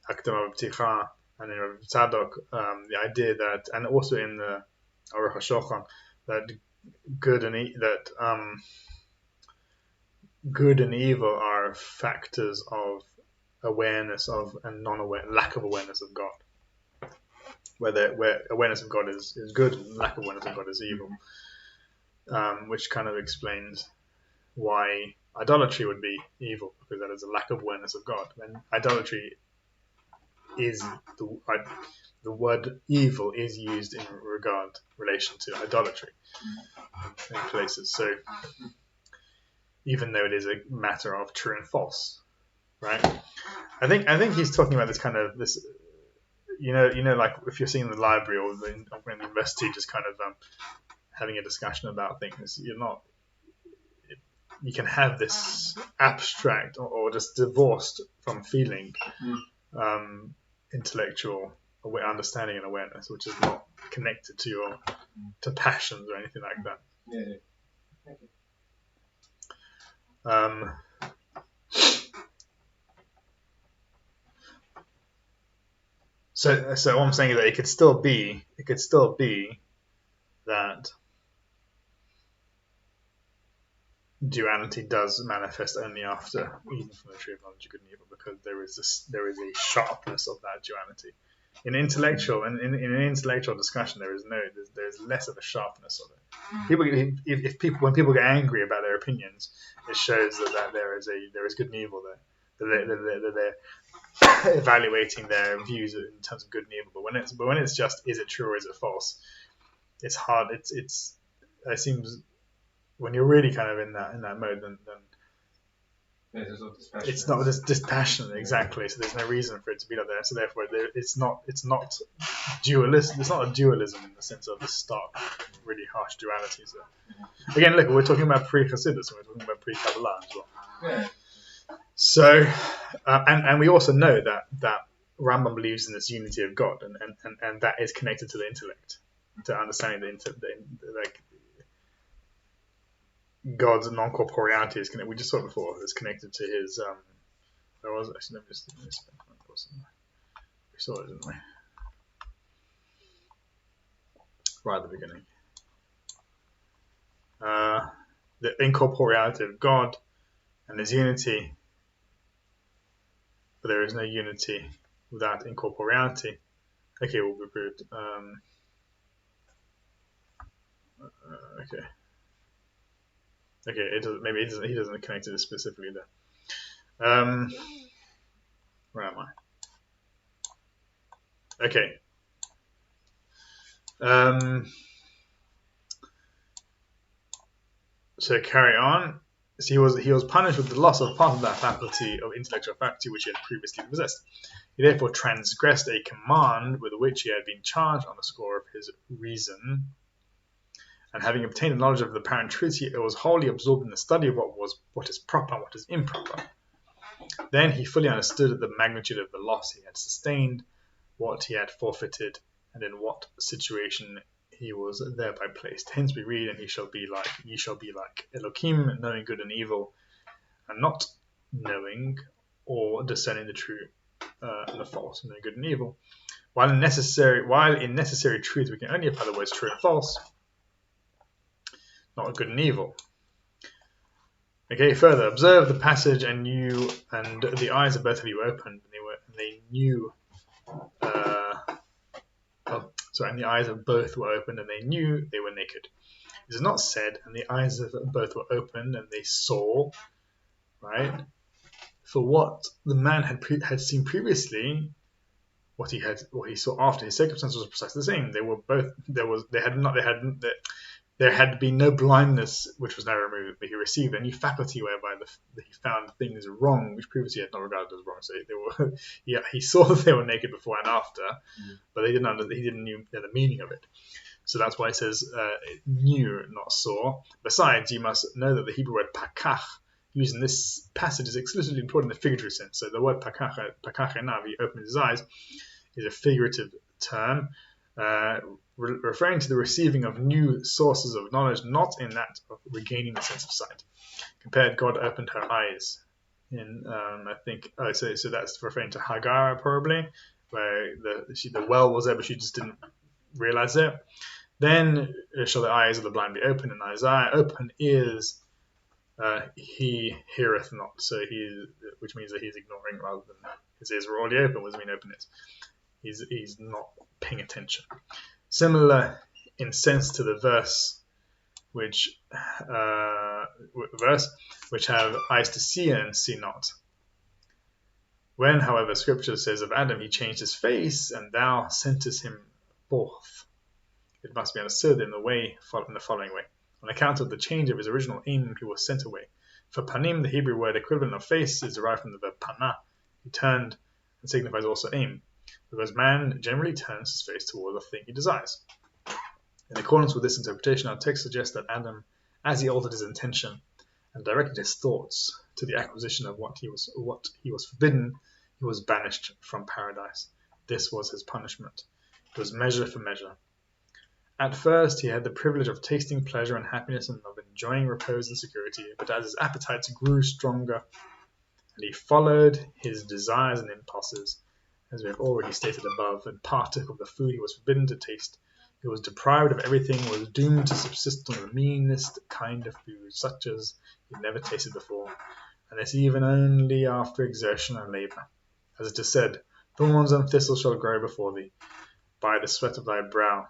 Hakdama B'Pticha, and in Rav Tzadok, the idea that, and also in the Aruch HaShulchan, that good and evil are factors of awareness of and lack of awareness of God. Where awareness of God is good and lack of awareness of God is evil. Which kind of explains why idolatry would be evil, because that is a lack of awareness of God. And idolatry is the word evil is used in relation to idolatry in places. So even though it is a matter of true and false, right? I think he's talking about this like if you're seeing in the library or in the university, just kind of having a discussion about things. You can have this abstract or just divorced from feeling intellectual understanding and awareness, which is not connected to passions or anything like that. Yeah. Thank you. So what I'm saying is that it could still be that duality does manifest only after, even from the tree of knowledge of good and evil, because there is a sharpness of that duality. In an intellectual discussion, there's less of a sharpness of it. When people get angry about their opinions, it shows that there is good and evil there. That they're evaluating their views in terms of good and evil. But when it's just, is it true or is it false? It's hard. It seems when you're really kind of in that mode, then it's not just dispassionate, exactly. So there's no reason for it to be like that. So therefore, it's not dualist. It's not a dualism in the sense of the stark, really harsh dualities. Again, look, we're talking about pre-Chassidus, we're talking about pre-Kabbalah as well. Yeah. So, and we also know that Rambam believes in this unity of God, and that is connected to the intellect, to understanding like God's non-corporeality is connected. We just saw it before. It's connected to his. Where was it? Actually, let me just. We saw it, didn't we? Right at the beginning. The incorporeality of God and his unity. But there is no unity without incorporeality. Okay, we'll be proved. Okay. Okay, he doesn't connect to this specifically there. Where am I? Okay. So carry on. So he was punished with the loss of part of that faculty of intellectual faculty which he had previously possessed. He therefore transgressed a command with which he had been charged on the score of his reason. And having obtained a knowledge of the apparent truth, he was wholly absorbed in the study of what is proper and what is improper. Then he fully understood the magnitude of the loss he had sustained, what he had forfeited, and in what situation he was thereby placed. Hence we read, and ye shall be like Elohim, knowing good and evil, and not knowing or discerning the true and the false, knowing good and evil. While in necessary truth we can only apply the words true and false, not good and evil. Okay, further, observe the passage, and the eyes of both of you opened, and they knew. And the eyes of both were opened, and they knew they were naked. It is not said, and the eyes of both were opened, and they saw. Right? For what the man had seen previously, what he saw after, his circumstances was precisely the same. They were both. There had been no blindness which was now removed, but he received a new faculty whereby he found things wrong which previously he had not regarded as wrong. So he saw that they were naked before and after, but he didn't know the meaning of it. So that's why it says knew, not saw. Besides, you must know that the Hebrew word pakach, used in this passage, is exclusively employed in the figurative sense. So the word pakach enav, he opened his eyes, is a figurative term. Referring to the receiving of new sources of knowledge, not in that of regaining the sense of sight. Compared, God opened her eyes. So that's referring to Hagar probably, where the well was there, but she just didn't realize it. Then shall the eyes of the blind be opened, and Isaiah open is he heareth not. So which means that he's ignoring rather than his ears were already open. What does it mean open it? He's not paying attention. Similar in sense to the verse which have eyes to see and see not. When, however, Scripture says of Adam, he changed his face, and thou sentest him forth, it must be understood in the following way. On account of the change of his original aim, he was sent away. For panim, the Hebrew word equivalent of face, is derived from the verb pana. He turned and signifies also aim, because man generally turns his face toward the thing he desires. In accordance with this interpretation, our text suggests that Adam, as he altered his intention and directed his thoughts to the acquisition of what he was forbidden, he was banished from paradise. This was his punishment. It was measure for measure. At first, he had the privilege of tasting pleasure and happiness and of enjoying repose and security, but as his appetites grew stronger and he followed his desires and impulses, as we have already stated above, and partook of the food he was forbidden to taste, he was deprived of everything and was doomed to subsist on the meanest kind of food, such as he had never tasted before, and this even only after exertion and labour. As it is said, thorns and thistles shall grow before thee, by the sweat of thy brow,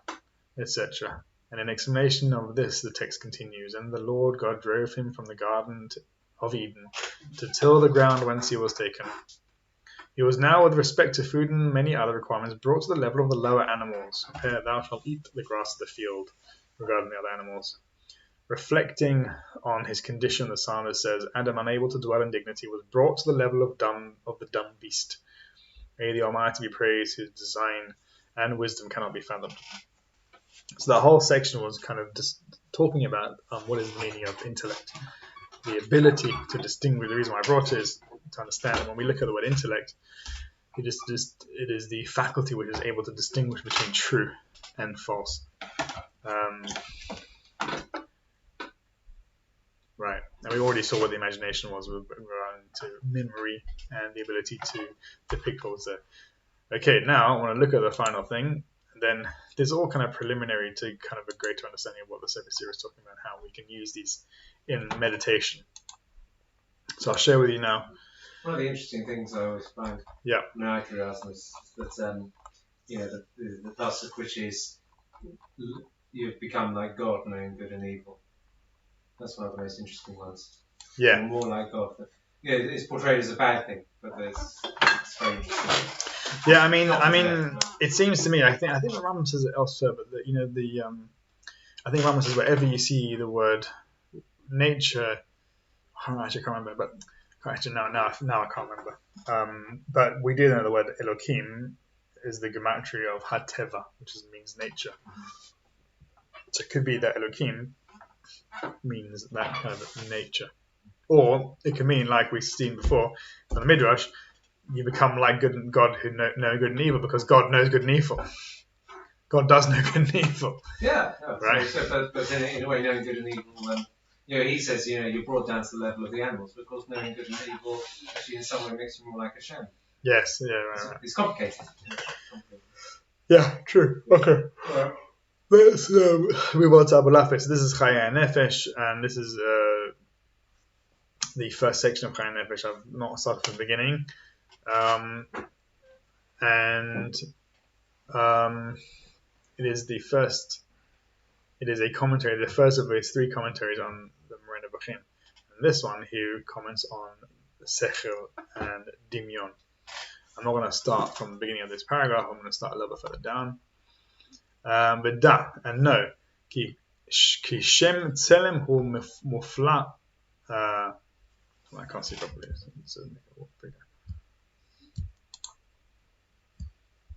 etc. And in explanation of this, the text continues, and the Lord God drove him from the garden of Eden to till the ground whence he was taken. He was now, with respect to food and many other requirements, brought to the level of the lower animals. Thou shalt eat the grass of the field, regarding the other animals. Reflecting on his condition, the psalmist says, Adam, unable to dwell in dignity, was brought to the level of the dumb beast. May the Almighty be praised, whose design and wisdom cannot be fathomed. So that whole section was kind of just talking about what is the meaning of intellect. The ability to distinguish. The reason why I brought it is to understand that when we look at the word intellect, it is the faculty which is able to distinguish between true and false. Right, and we already saw what the imagination was with regard to memory and the ability to depict what was there. Okay, now I want to look at the final thing, and then this is all kind of preliminary to kind of a greater understanding of what the Sefer Sirah is talking about, how we can use these in meditation. So I'll share with you now. One of the interesting things I always find when I read Erasmus that the pasuk which is you've become like God, knowing good and evil. That's one of the most interesting ones. Yeah. You're more like God. It's portrayed as a bad thing, but it's very interesting. Yeah, I mean, it seems to me. I think the Rambam says it elsewhere, but I think Rambam says wherever you see the word nature, I can't remember, but actually now I can't remember. But we do know the word Elohim is the gematria of Hateva, which means nature. So it could be that Elohim means that kind of nature, or it can mean, like we've seen before in the Midrash, you become like God who know good and evil, because God knows good and evil. God does know good and evil. Yeah, right. But in a way, knowing good and evil, he says, you're brought down to the level of the animals, but of course, knowing good and evil actually in some way makes you more like Hashem. Yes, yeah, right. It's complicated. Yeah, true. Okay. Yeah. Let's move on to Abulafia. So this is Chaya Nefesh, and this is the first section of Chaya Nefesh. I've not started from the beginning. It is the first. It is a commentary, the first of his three commentaries on the Moreh Nebuchim. And this one, he comments on Sechel and Dimyon. I'm not going to start from the beginning of this paragraph. I'm going to start a little bit further down. But da, and no, ki shem tselem hu mufla. I can't see properly. So make it look bigger.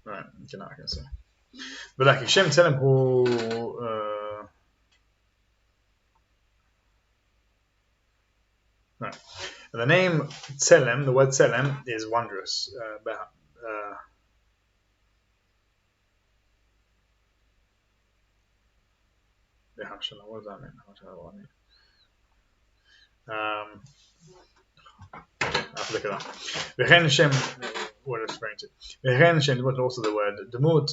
Right, okay, now I can see. But like shem tselem hu. Right. And the name Tselem, the word Tselem, is wondrous. What does that mean? I have to look it up. V'chen Shem, what it's referring to. V'chen Shem, but also the word Demut.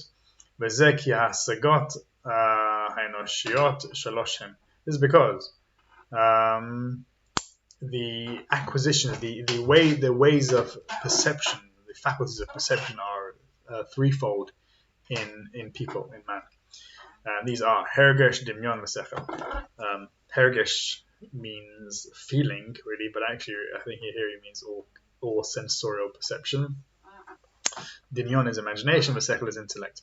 V'zeh ki hasagot ha'enoshiyot shalosh hem. This is because the acquisitions, the ways of perception, the faculties of perception are threefold in people, in man. These are hergesh, dimyon, v'sechel. Hergesh means feeling, really, but actually I think here he means all sensorial perception. Dimyon is imagination, v'sechel is intellect.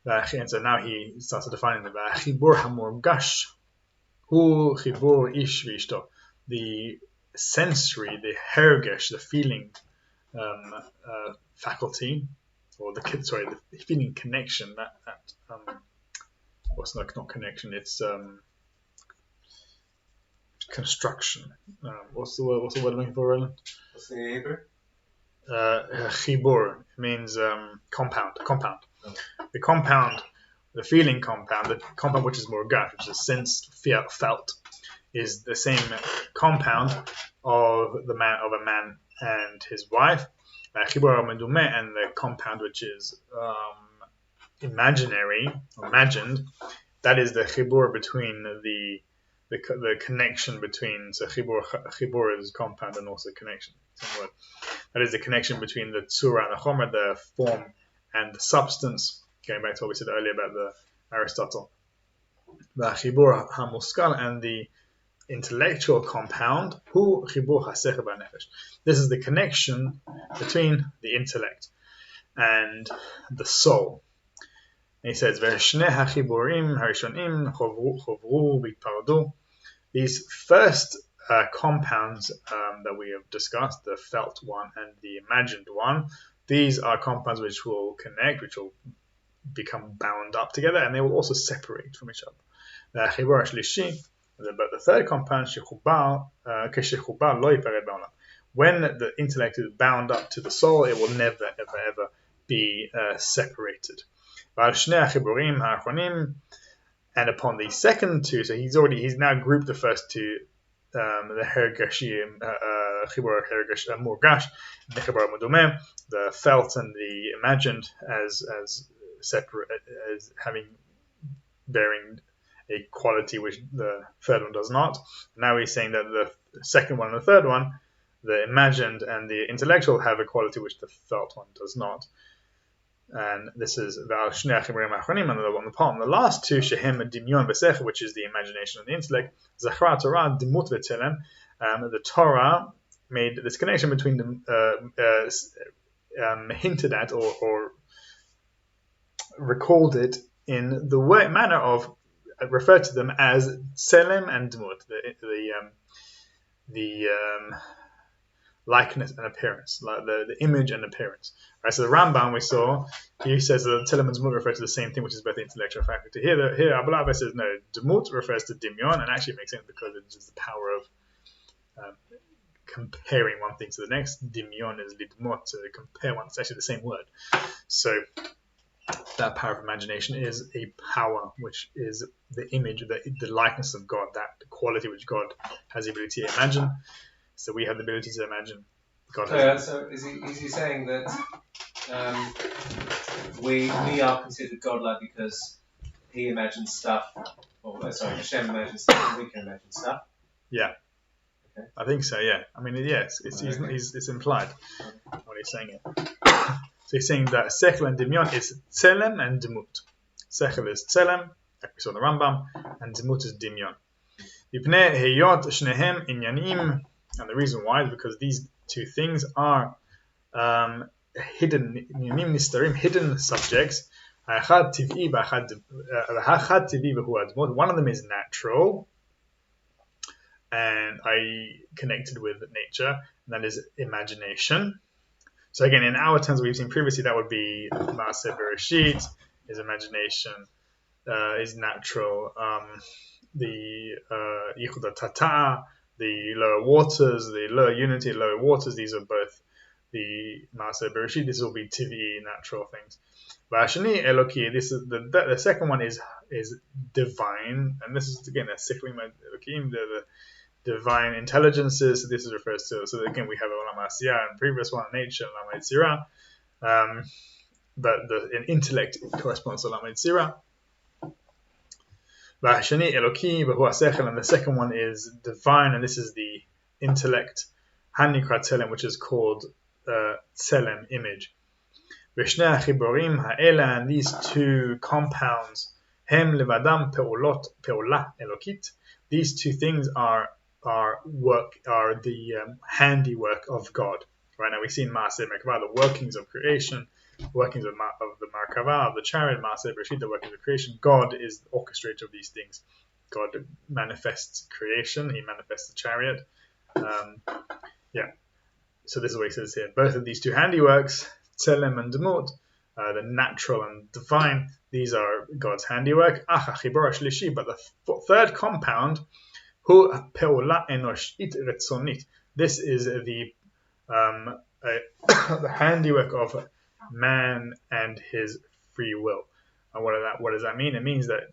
And so now he starts defining the chibur hamorgash hu chibur ish v'ishto. The sensory, the hergesh, the feeling faculty, or the feeling connection, what's not connection, it's construction. What's the word I'm looking for, Roland? What's the Hebrew? Chibur means compound. Oh. The compound, the feeling compound, the compound which is morgash, which is sensed, felt, is the same compound of a man and his wife. Chibur medumeh, and the compound which is imaginary, imagined, that is the chibur between the connection between. So chibur is compound and also connection. Same word. That is the connection between the tzura and the chomer, the form and the substance. Going back to what we said earlier about the Aristotle, the chibur hamuskal, and the intellectual compound, hu chibur hasechel v'nefesh. This is the connection between the intellect and the soul. And he says, "Ve'shnei hachiburim harishonim chovru v'itpardu." These first compounds that we have discussed, the felt one and the imagined one, these are compounds which will connect, which will become bound up together, and they will also separate from each other. The chibur hashlishi, but the third compound, when the intellect is bound up to the soul, it will never, ever, ever be separated. And upon the second two, so he's now grouped the first two, the hergashim, chibur hergash morgash, the chibur medumeh, the felt and the imagined, as separate, as bearing a quality which the third one does not. Now he's saying that the second one and the third one, the imagined and the intellectual, have a quality which the felt one does not. And this is and the last two, shehem dimyon v'sechel, which is the imagination and the intellect. Zachra Torah demut v'tzelem. The Torah made this connection between them, hinted at or recalled it in the manner of referred to them as tzelem and demut, the likeness and appearance, like the image and appearance. Right, so the Rambam we saw, he says that tzelem and demut refer to the same thing, which is both the intellectual faculty. Here Abulafia says no, demut refers to dimyon, and actually makes sense because it's just the power of comparing one thing to the next. Dimyon is lidmot, to compare one. It's actually the same word. So that power of imagination is a power which is the image, the likeness of God, that quality which God has the ability to imagine. So we have the ability to imagine. God so is he saying that we are considered godlike because he imagines stuff, Hashem imagines stuff, and we can imagine stuff? Yeah. Okay. I think so, yeah. I mean, yes, it's implied when he's saying it. So he's saying that sechel and dimyon is tzelem and demut. Sechel is tzelem, like we saw in the Rambam, and demut is dimyon. Yipnei heyot shnehem inyanim, and the reason why is because these two things are hidden, inyanim nistarim, hidden subjects. One of them is natural, and connected with nature, and that is imagination. So again, in our terms, we've seen previously, that would be Maaseh Bereshit, is imagination, is natural. The Yichud Tata, the lower waters, the lower unity, lower waters, these are both the Maaseh Bereshit. This will be Tivi, natural things. Vashani Eloki, this is the second one is divine, and this is again the Sifrim Elokim, the divine intelligences. This is refers to. So again, we have Olam Asiyah and previous one, nature, Olam Yetzirah. But an intellect corresponds to Olam Yetzirah. V'hashani Eloki v'hu hasechel, and the second one is divine, and this is the intellect, Hanikra Tselem, which is called Tselem, image. V'shnei hachiborim ha'ela, and these two compounds, hem levadam pe'olah elokit. These two things are the handiwork of God. Right now we see in Maaseh Merkavah the workings of creation, workings of the Merkavah, of the chariot, Maaseh Bereshit, the workings of creation. God is the orchestrator of these things. God manifests creation. He manifests the chariot. So this is what he says here. Both of these two handiworks, Tselem and Demut, the natural and divine, these are God's handiwork. But the third compound, Hu Pe'olah Enoshit Retzonit. This is the handiwork of man and his free will. And what does that mean? It means that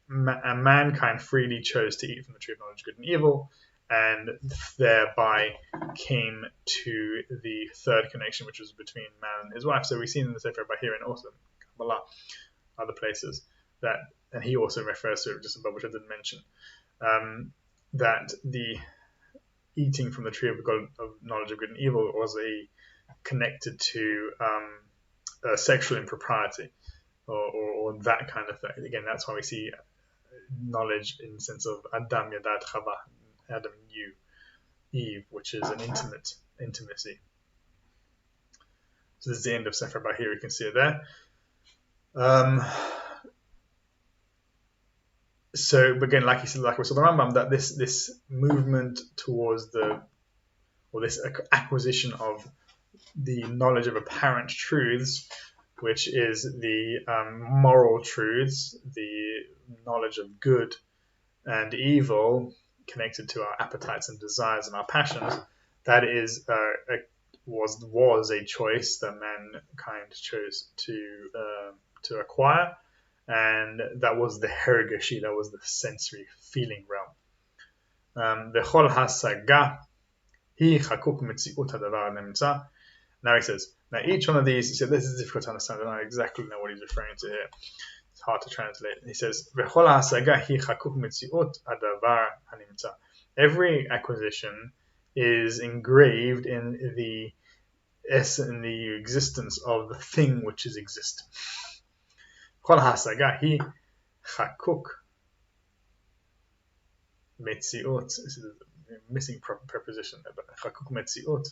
mankind freely chose to eat from the tree of knowledge of good and evil, and thereby came to the third connection, which was between man and his wife. So we see in the Sefer Bahir and also Kabbalah, other places, that, and he also refers to it just above, which I didn't mention, that the eating from the tree of knowledge of good and evil was connected to sexual impropriety or that kind of thing. Again, that's why we see knowledge in the sense of Adam Yadad Chava, Adam knew Eve, which is an intimacy. So this is the end of Sefer Bahir. You can see it there. So again, like we saw the Rambam, that this movement towards this acquisition of the knowledge of apparent truths, which is the moral truths, the knowledge of good and evil, connected to our appetites and desires and our passions, that was a choice that mankind chose to acquire, and that was the hergashi, that was the sensory feeling realm. V'chol hasaga hi chakuk metziut hadavar nemtza. Now he says, now each one of these, so this is difficult to understand, I don't exactly know what he's referring to here. It's hard to translate. He says, V'chol hasaga hi chakuk metziut hadavar hanimtza. Every acquisition is engraved in the existence of the thing which is existent. Kol hasaga hi chakuk metziut. This is a missing preposition there, but chakuk metziut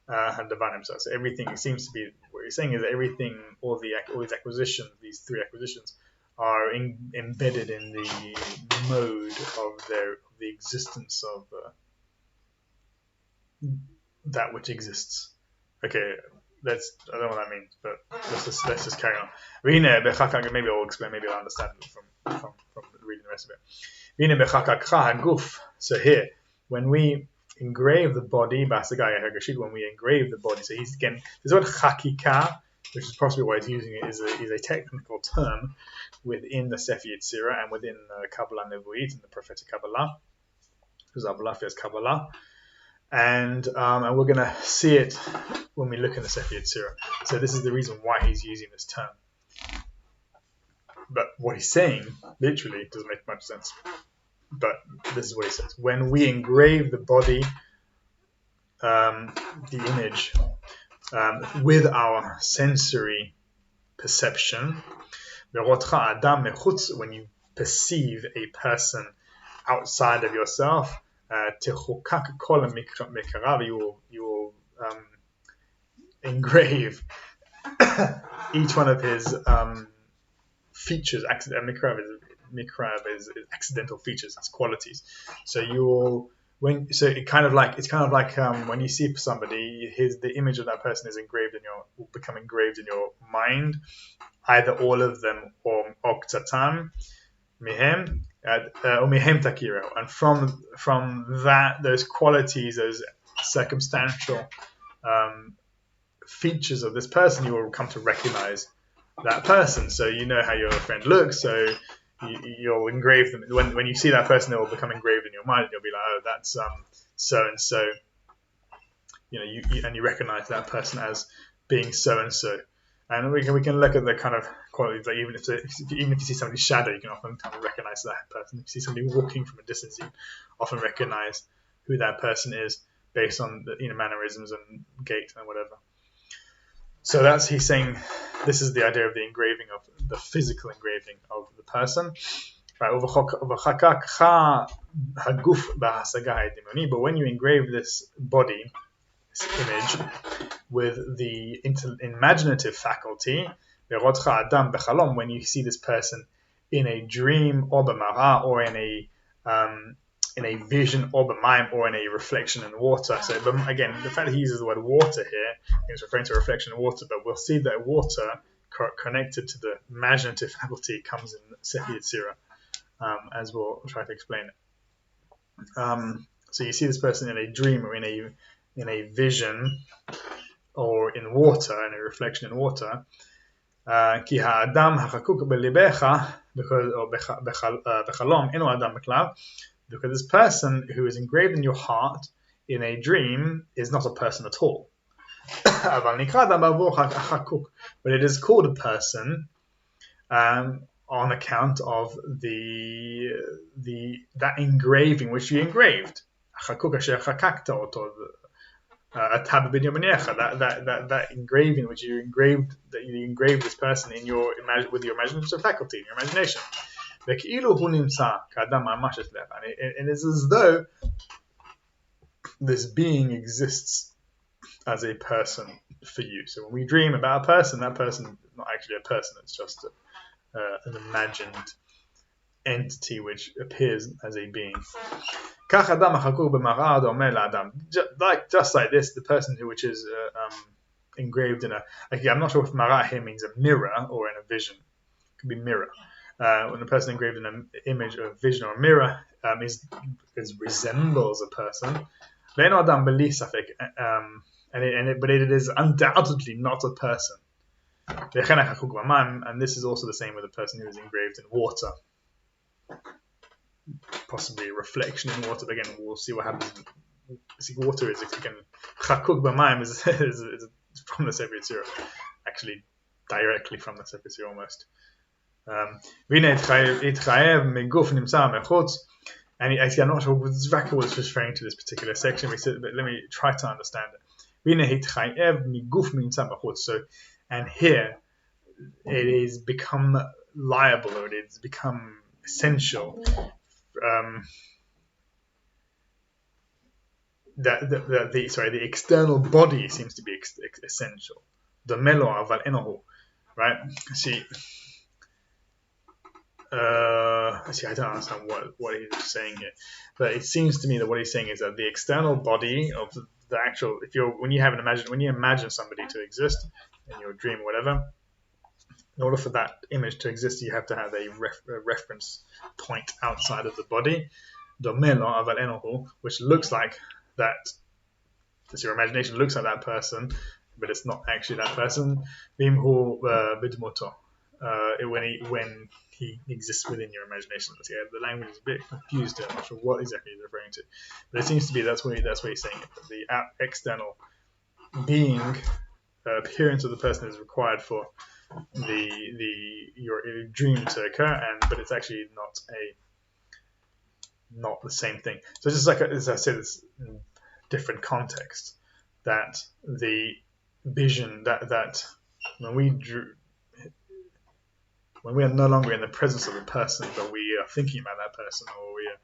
hadavar nimtza. So everything, it seems to be, what he's saying is that everything, all these acquisitions, these three acquisitions, are embedded in the mode of the existence of that which exists. Okay, I don't know what that means, but let's just carry on. Maybe I'll explain, maybe I'll understand from reading the rest of it. So here, when we engrave the body, when we engrave the body, so he's again, this word chakika, which is possibly why he's using it, is a technical term within the Sefer Yetzirah and within Kabbalah Nevuit and the prophetic Kabbalah, because Abulafia is Kabbalah, and we're going to see it when we look in the Sefer Yetzirah. So this is the reason why he's using this term. But what he's saying, literally, doesn't make much sense. But this is what he says. When we engrave the body, the image, with our sensory perception, when you perceive a person outside of yourself, you will engrave each one of his features. Mikrav is accidental features, its qualities. So you will. It's kind of like when you see somebody, the image of that person will become engraved in your mind, either all of them or oktatam mihem or mihem takiro, and from those qualities, those circumstantial features of this person, you will come to recognize that person. So you know how your friend looks, so you'll engrave them. When you see that person, it will become engraved in your mind, and you'll be like, oh, that's so and so. And you recognize that person as being so and so. And we can look at the kind of qualities, like even if you see somebody's shadow, you can often kind of recognize that person. If you see somebody walking from a distance, you often recognize who that person is based on the mannerisms and gait and whatever. So that's, he's saying, this is the idea of the engraving, of the physical engraving of the person. Right? But when you engrave this body, this image, with the imaginative faculty, when you see this person in a dream, or in a vision, or or in a reflection in water. So again, the fact that he uses the word water here is referring to a reflection in water, but we'll see that water connected to the imaginative faculty comes in Sefer Yetzirah, as we'll try to explain it. So you see this person in a dream, or in a vision, or in water, in a reflection in water. Ki ha'adam hachakuk belibecha, bechalom eno adam beklav, because this person who is engraved in your heart in a dream is not a person at all. But it is called a person on account of that engraving which you engraved. That engraving which you engraved, that you engraved this person with your imaginative faculty, in your imagination. And it is as though this being exists as a person for you. So when we dream about a person, that person is not actually a person, it's just an imagined entity which appears as a being. Just like this, the person which is engraved in I'm not sure if marah here means a mirror or in a vision. It could be mirror. When a person engraved in an image or a vision or a mirror resembles a person, but it is undoubtedly not a person. And this is also the same with a person who is engraved in water. Possibly a reflection in water, but again, we'll see what happens. See, water is, again, chakuk b'mayim is from the Sefer Yetzirah, actually directly from the Sefer Yetzirah almost. And I'm not sure exactly what it's referring to this particular section, but let me try to understand it. So, and here it is become liable, or it is become essential. The external body seems to be essential. The melo aval enohu, right? See, I don't understand what he's saying here, but it seems to me that what he's saying is that the external body of the actual, when you imagine somebody to exist in your dream or whatever, in order for that image to exist, you have to have a reference point outside of the body, which looks like that. So your imagination looks like that person, but it's not actually that person. When he exists within your imagination. So yeah, the language is a bit confused here. I'm not sure what exactly he's referring to, but it seems to be that's what he's saying. The external being, appearance of the person is required for your dream to occur, but it's actually not the same thing. So just like as I said, it's in different context, that the vision that when we are no longer in the presence of a person, but we are thinking about that person, or we are,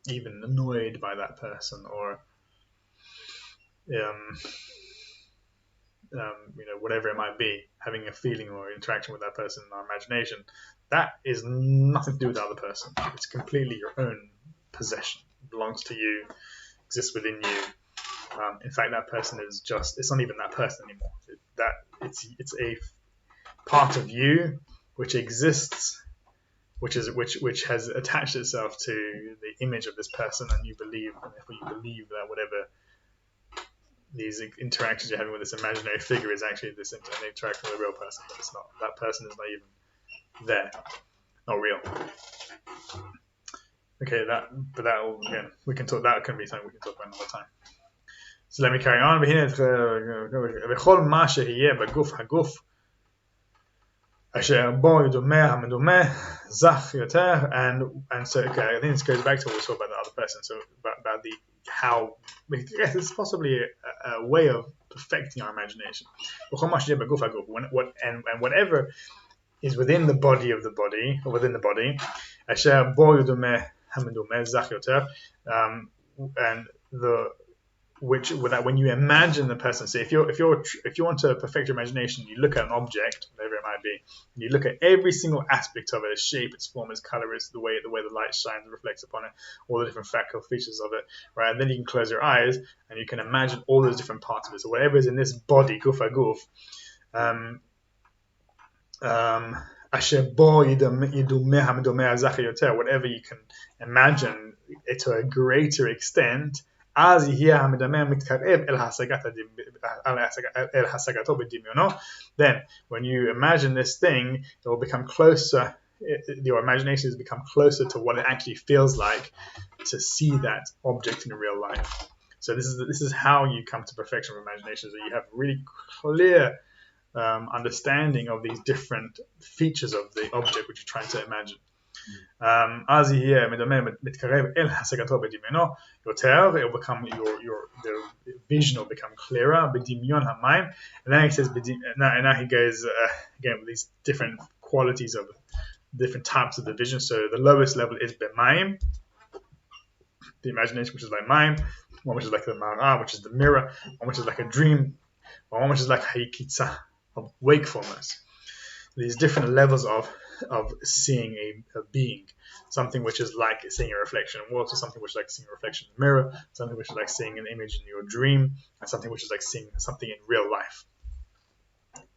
even annoyed by that person, or whatever it might be, having a feeling or interaction with that person in our imagination, that is nothing to do with the other person. It's completely your own possession. It belongs to you, exists within you. In fact, that person it's not even that person anymore. It's a part of you which exists, which has attached itself to the image of this person, and therefore you believe that whatever these interactions you're having with this imaginary figure is actually this interaction with a real person, but it's not. That person is not even there, not real. Okay, again, we can talk. That can be something we can talk about another time. So let me carry on. Asher bo yudumeh hamedumeh zach yoter, and so okay, I think this goes back to what we saw about the other person. So about the how yes, it's possibly a way of perfecting our imagination. And whatever is within the body of the body, or within the body, asher bo yudumeh hamedumeh zach yoter, and the which when you imagine the person, so if you want to perfect your imagination, you look at an object, whatever it might be, and you look at every single aspect of it, its shape, its form, its color, its the way the light shines and reflects upon it, all the different factual features of it, right? And then you can close your eyes and you can imagine all those different parts of it. So whatever is in this body, gufa guf, whatever you can imagine it to a greater extent, אז יהיה המדמה מתקרב אל השגתו בדמיונו. Then, when you imagine this thing, it will become closer. Your imagination has become closer to what it actually feels like to see that object in real life. So this is how you come to perfection of imagination. So you have really clear understanding of these different features of the object which you're trying to imagine. אז יהיה מדמה מתקרב אל השגתו בדמיונו יותר, it will become the vision will become clearer בדמיון המים. And then he says, now he goes again with these different qualities of different types of the vision. So the lowest level is b'mayim, the imagination, which is like mayim, one which is like the marah, which is the mirror, one which is like a dream, one which is like hayikitza, of wakefulness. These different levels of seeing a being, something which is like seeing a reflection in water, something which is like seeing a reflection in the mirror, something which is like seeing an image in your dream, and something which is like seeing something in real life,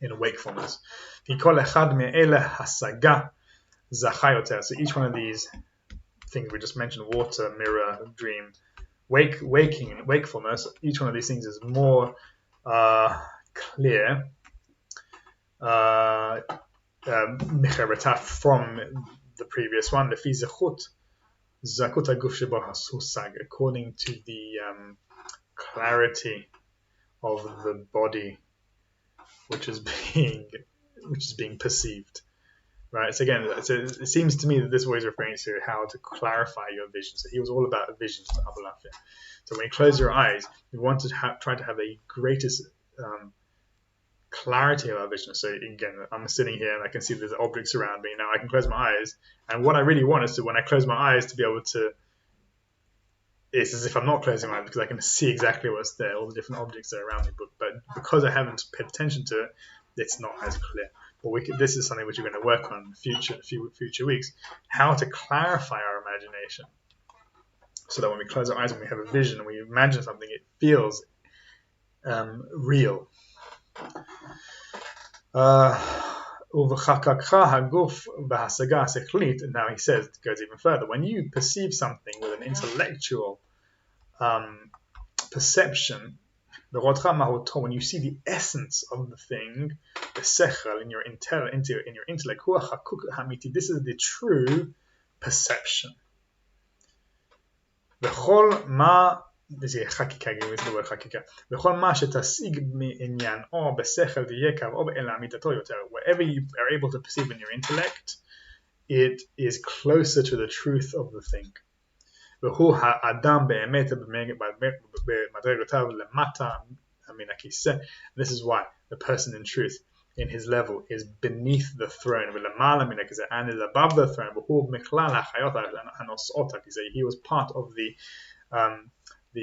in wakefulness. So each one of these things we just mentioned, water, mirror, dream, waking, wakefulness, each one of these things is more clear from the previous one, according to the clarity of the body which is being perceived. Right. So again, it seems to me that this way is referring to how to clarify your vision. So he was all about visions, Abulafia. So when you close your eyes, you want to try to have the greatest clarity of our vision. So again, I'm sitting here and I can see there's objects around me. Now I can close my eyes, and what I really want is to, when I close my eyes, to be able to, it's as if I'm not closing my eyes because I can see exactly what's there, all the different objects that are around me. But because I haven't paid attention to it, it's not as clear. But this is something which we're going to work on in future weeks, how to clarify our imagination, so that when we close our eyes and we have a vision and we imagine something, it feels real. Now he says, it goes even further. When you perceive something with an intellectual perception, when you see the essence of the thing, the sechel in your intellect, this is the true perception. This is חקיקה, this is the word חקיקה. וכל מה שתשיג מעניינו בשכל ויהיה קרוב אל אמיתתו יותר. Whatever you are able to perceive in your intellect, it is closer to the truth of the thing. והוא האדם באמת במדרגותיו למטה מן הכיסא. This is why the person in truth, in his level, is beneath the throne, ולמעלה מן הכיסא, and is above the throne. והוא מכלל החיות הנושאות הכיסא. He was part of the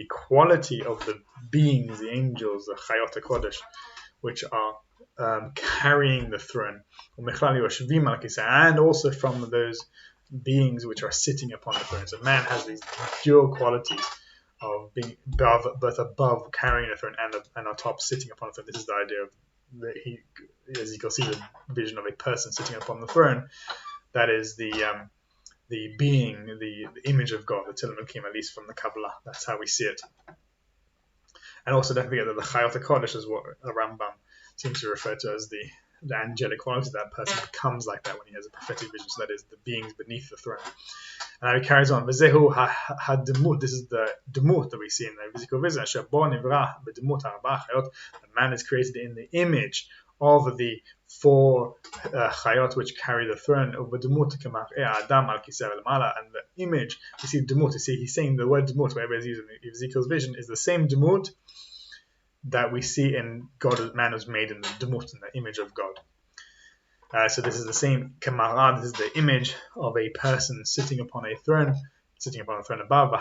quality of the beings, the angels, the Chayot HaKodesh, which are carrying the throne. And also from those beings which are sitting upon the throne. So man has these dual qualities of being both above, carrying the throne, and on top, sitting upon the throne. This is the idea of as you can see, the vision of a person sitting upon the throne. That is the being, the image of God, the Tilim Elokim, at least from the Kabbalah. That's how we see it. And also don't forget that the Chayot HaKodesh is what the Rambam seems to refer to as the angelic quality. That person becomes like that when he has a prophetic vision. So that is the beings beneath the throne. And he carries on. V'zehu ha-demut. This is the demut that we see in the physical vision. The man is created in the image of the 4 chayot which carry the throne of Demut Adam al and the image. You see Demut. You see he's saying the word Demut wherever he's using Ezekiel's vision is the same Demut that we see in God. Man was made in the Demut, in the image of God. So this is the same Kamara. This is the image of a person sitting upon a throne above.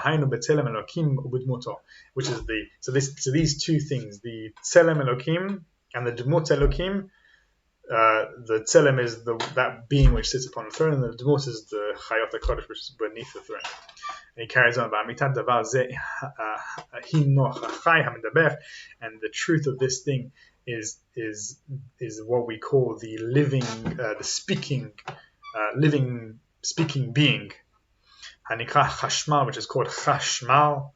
Which is these 2 things, the Tselem Elokim and the Demut Elokim. The Tselem is that being which sits upon the throne, and the Demut is the Chayot HaKodesh which is beneath the throne. And he carries on, and the truth of this thing is what we call the living, the speaking being. Hanikra Chashmal, which is called Chashmal,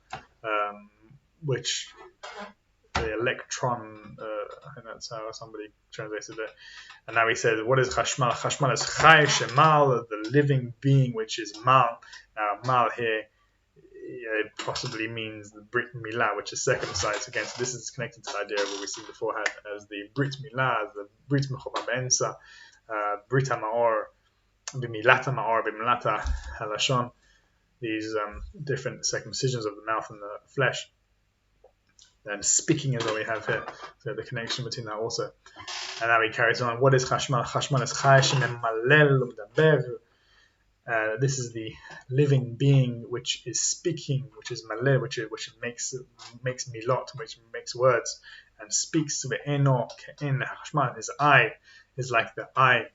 which the electron, I think that's how somebody translated it. And now he says, what is Chashmal? Chashmal is Chai Shemal, the living being, which is Mal. Now, Mal here possibly means the Brit Milah, which is circumcised. Again, so this is connected to the idea of what we see beforehand as the Brit Milah, the Brit Mechova Be'ensa, Brit HaMaor, B'Milat HaMaor, B'Milat HaLashon, these different circumcisions of the mouth and the flesh. And speaking is what we have here. So the connection between that also. And now he carries on. What is Chashmal? Chashmal is Chai Shememalel U'Medaber. This is the living being which is speaking, which is maleh, which makes milot, which makes words, and speaks. Ve'eno ke'en Chashmal. His eye is like the eye,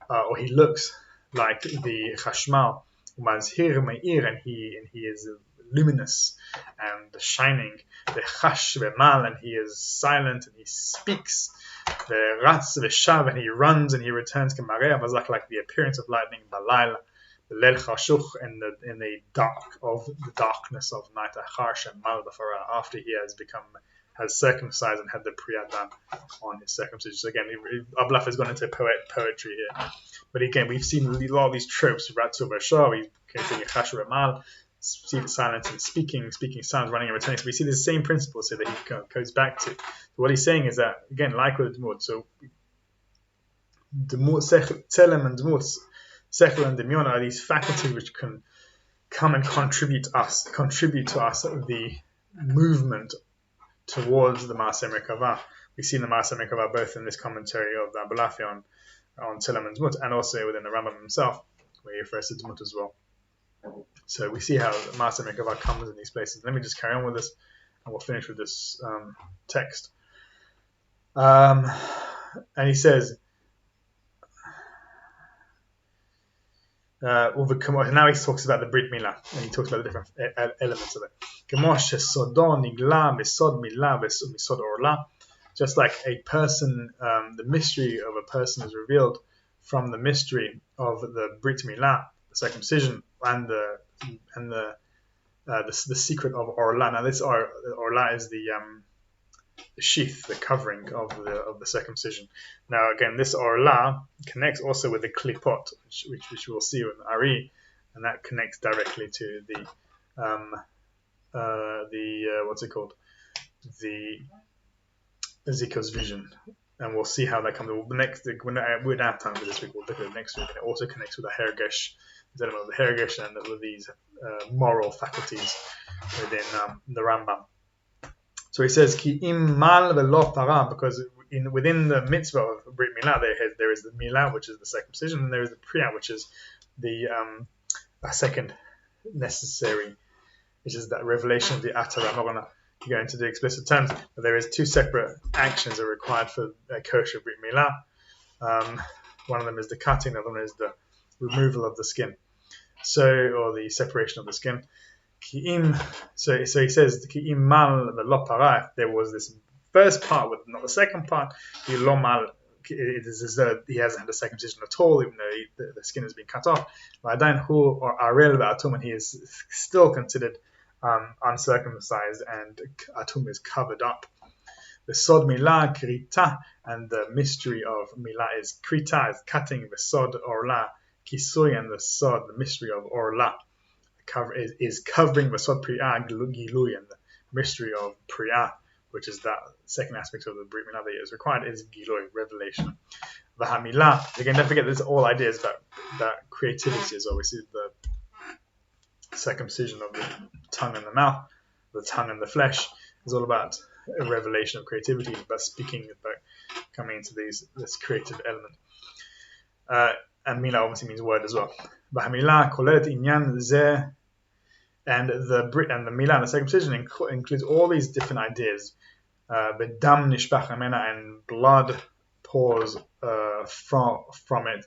or he looks like the Chashmal. Mazhir me'ir, and he is luminous and shining. Ve'chash ve'mal, and he is silent and he speaks. Ve'ratz ve'shav, and he runs and he returns. K'mareh v'zak, like the appearance of lightning. Balayla, Lel chashuch, in the darkness of night. Achar shemal b'farah, after he has circumcised and had the priyat on his circumcision. So again, Abulafia has gone into poetry here. But again, we've seen a lot of these tropes. Ratzu v'shah, we can see Chash ve'mal, silence and speaking sounds, running and returning. So we see the same principle, so that he goes back to. So what he's saying is that, again, like with Demut, so Demut, Tselem and Demut, Sechel and Demyon are these faculties which can come and contribute to us the movement towards the Maaseh Merkavah. We see the Maaseh Merkavah both in this commentary of the Abulafia on Tselem and Demut, and also within the Rambam himself, where he refers to Demut as well. So we see how the Maaseh Merkavah comes in these places. Let me just carry on with this, and we'll finish with this text. And he says, now he talks about the Brit Milah, and he talks about the different elements of it. Just like a person, the mystery of a person is revealed from the mystery of the Brit Milah, the circumcision, and the secret of Orla. Now this Orla is the sheath, the covering of the circumcision. Now again, this Orla connects also with the Klipot, which we'll see in Ari, and that connects directly to the what's it called, the Ezekiel's vision, and we'll see how that comes. We don't have time for this week. We'll look at it next week, and it also connects with the Hergesh, the element of the Hergesh, and with these moral faculties within the Rambam. So he says, Ki im mal velo para, because within the mitzvah of Brit Milah, there is the Milah, which is the circumcision, and there is the Priyah, which is the second necessary, which is that revelation of the Atara. I'm not going to go into the explicit terms, but there is 2 separate actions that are required for a kosher Brit Milah. One of them is the cutting, the other one is the removal of the skin, or the separation of the skin. So he says, Ki'im mal velo para, if there was this first part with not the second part, it is as though he hasn't had a circumcision at all, even though the skin has been cut off. Or arel v'atum, and he is still considered uncircumcised, and atum is covered up. The sod milah krita, and the mystery of milah is krita, is cutting. The sod orla kisui, and the sod, the mystery of orla, is covering the sod priyah gilui, and the mystery of priyah, which is that second aspect of the Brit Milah that is required, is Giloi, revelation. V'hamila, again, don't forget, there's all ideas that creativity is obviously the circumcision of the tongue and the mouth, the tongue and the flesh, is all about a revelation of creativity, about speaking, about coming into this creative element. And Milah obviously means word as well. V'hamila kolet inyan zeh, and the Milah and the circumcision includes all these different ideas. Bedam nishbach amena, and blood pours from it.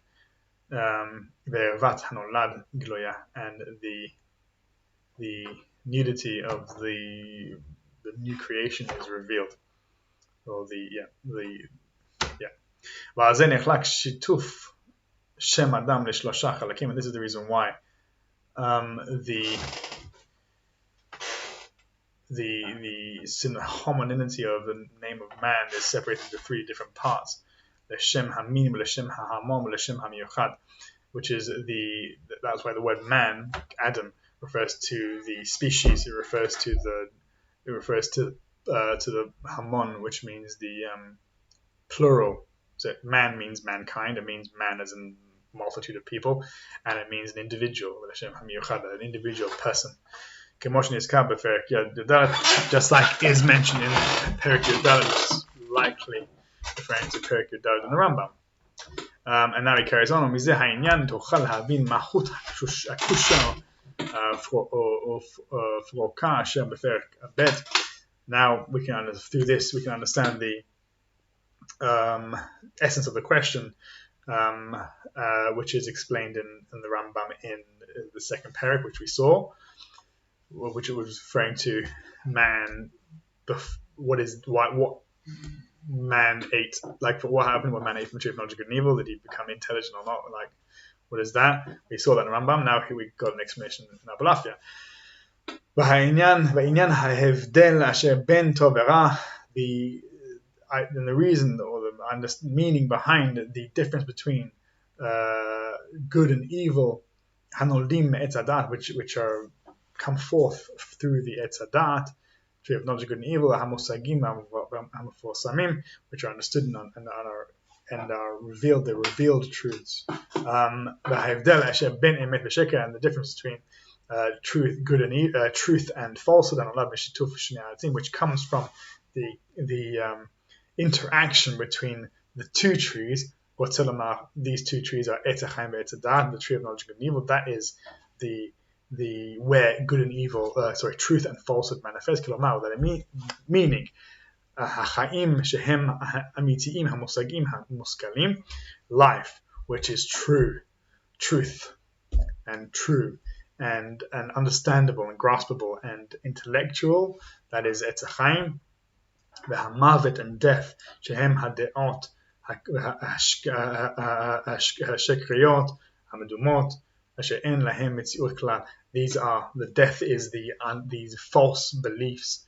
Ve'vat hanolad gloya, and the nudity of the new creation is revealed, or Va'azeh nechlak shituf shem adam leshlosha chalakim, and this is the reason why the homonymity of the name of man is separated into three different parts: Leshem Hamim, Leshem Hahamom, Leshem Hamiyuchad, which is that's why the word man, Adam, refers to the species. It refers to the Hamon, which means the plural. So man means mankind. It means man as in multitude of people, and it means an individual. Leshem Hamiyuchad, an individual person. Just like is mentioned in Perek Yud, which is likely referring to Perek Yud in the Rambam. And now he carries on. Now through this we can understand the essence of the question, which is explained in the Rambam in the second Perek, which we saw, which it was referring to man. What man ate, like what happened when man ate from the tree of knowledge of good and evil? Did he become intelligent or not? Like, what is that? We saw that in Rambam. Now here we got an explanation in Abulafia. And the reason, or the meaning behind the difference between good and evil, which are come forth through the Etz Hadat, tree of knowledge of good and evil, which are understood and are revealed, the revealed truths. And the difference between truth and falsehood, which comes from the interaction between the two trees. These two trees are Etz Chaim and Etz Hadat, the tree of knowledge of good and evil. That is the where good and evil, truth and falsehood manifest. Meaning, life, which is truth, and true, and understandable and graspable and intellectual. That is Etz Chaim. V'hamavet, and death, shehem hadeot hashekriyot hamedumot. These are the death is these false beliefs,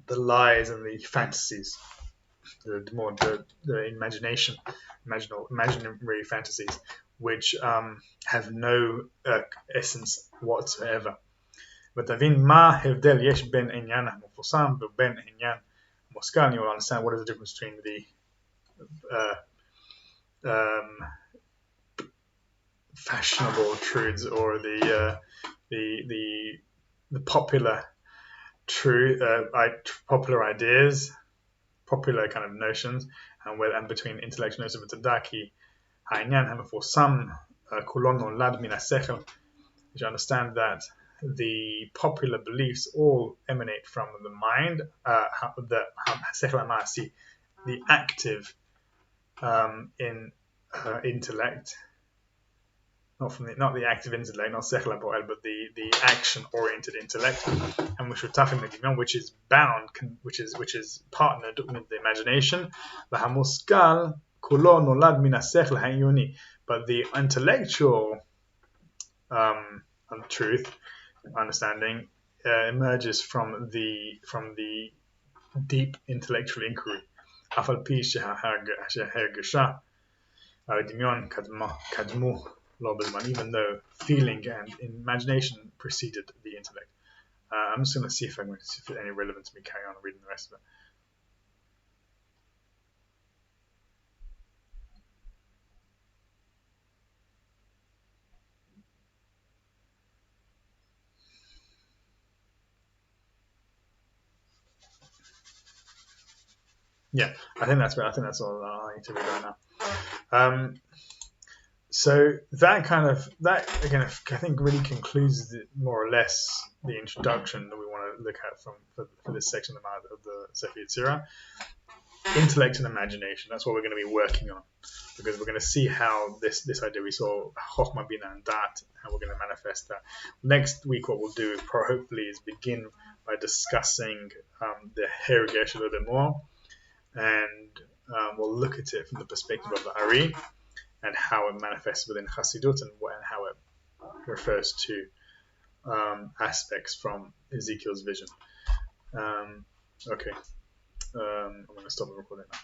the lies and the fantasies, the imaginary fantasies, which have no essence whatsoever. ותבין מה ההבדל יש בין עניין המפורסם ובין עניין המושכל. You will understand what is the difference between the fashionable truths, or the popular popular ideas, popular kind of notions, and between intellectual notions of Tadaki, העניין המפורסם כולו נולד מן השכל, which understand that the popular beliefs all emanate from the mind, the active in intellect, not the active intellect, not sechel hapoel, but the action-oriented intellect, and which is bound, which is partnered with the imagination. והמושכל כולו נולד מן השכל העיוני, but the intellectual truth, understanding, emerges from the deep intellectual inquiry. אף על פי שההרגשה והדמיון קדמו לו בזמן, even though feeling and imagination preceded the intellect. I'm just going to see if it's any relevant to me carrying on reading the rest of it. Yeah, I think that's all I need to read right now. So that again, I think really concludes more or less the introduction that we want to look at for this section of the Sefer Yetzirah. Intellect and imagination. That's what we're going to be working on, because we're going to see how this idea we saw Chochmah, Bina, and Dat, how we're going to manifest that. Next week, what we'll do hopefully is begin by discussing the Hergesh a little bit more, and we'll look at it from the perspective of the Ari and how it manifests within Chassidut and how it refers to aspects from Ezekiel's vision. Okay. I'm going to stop the recording now.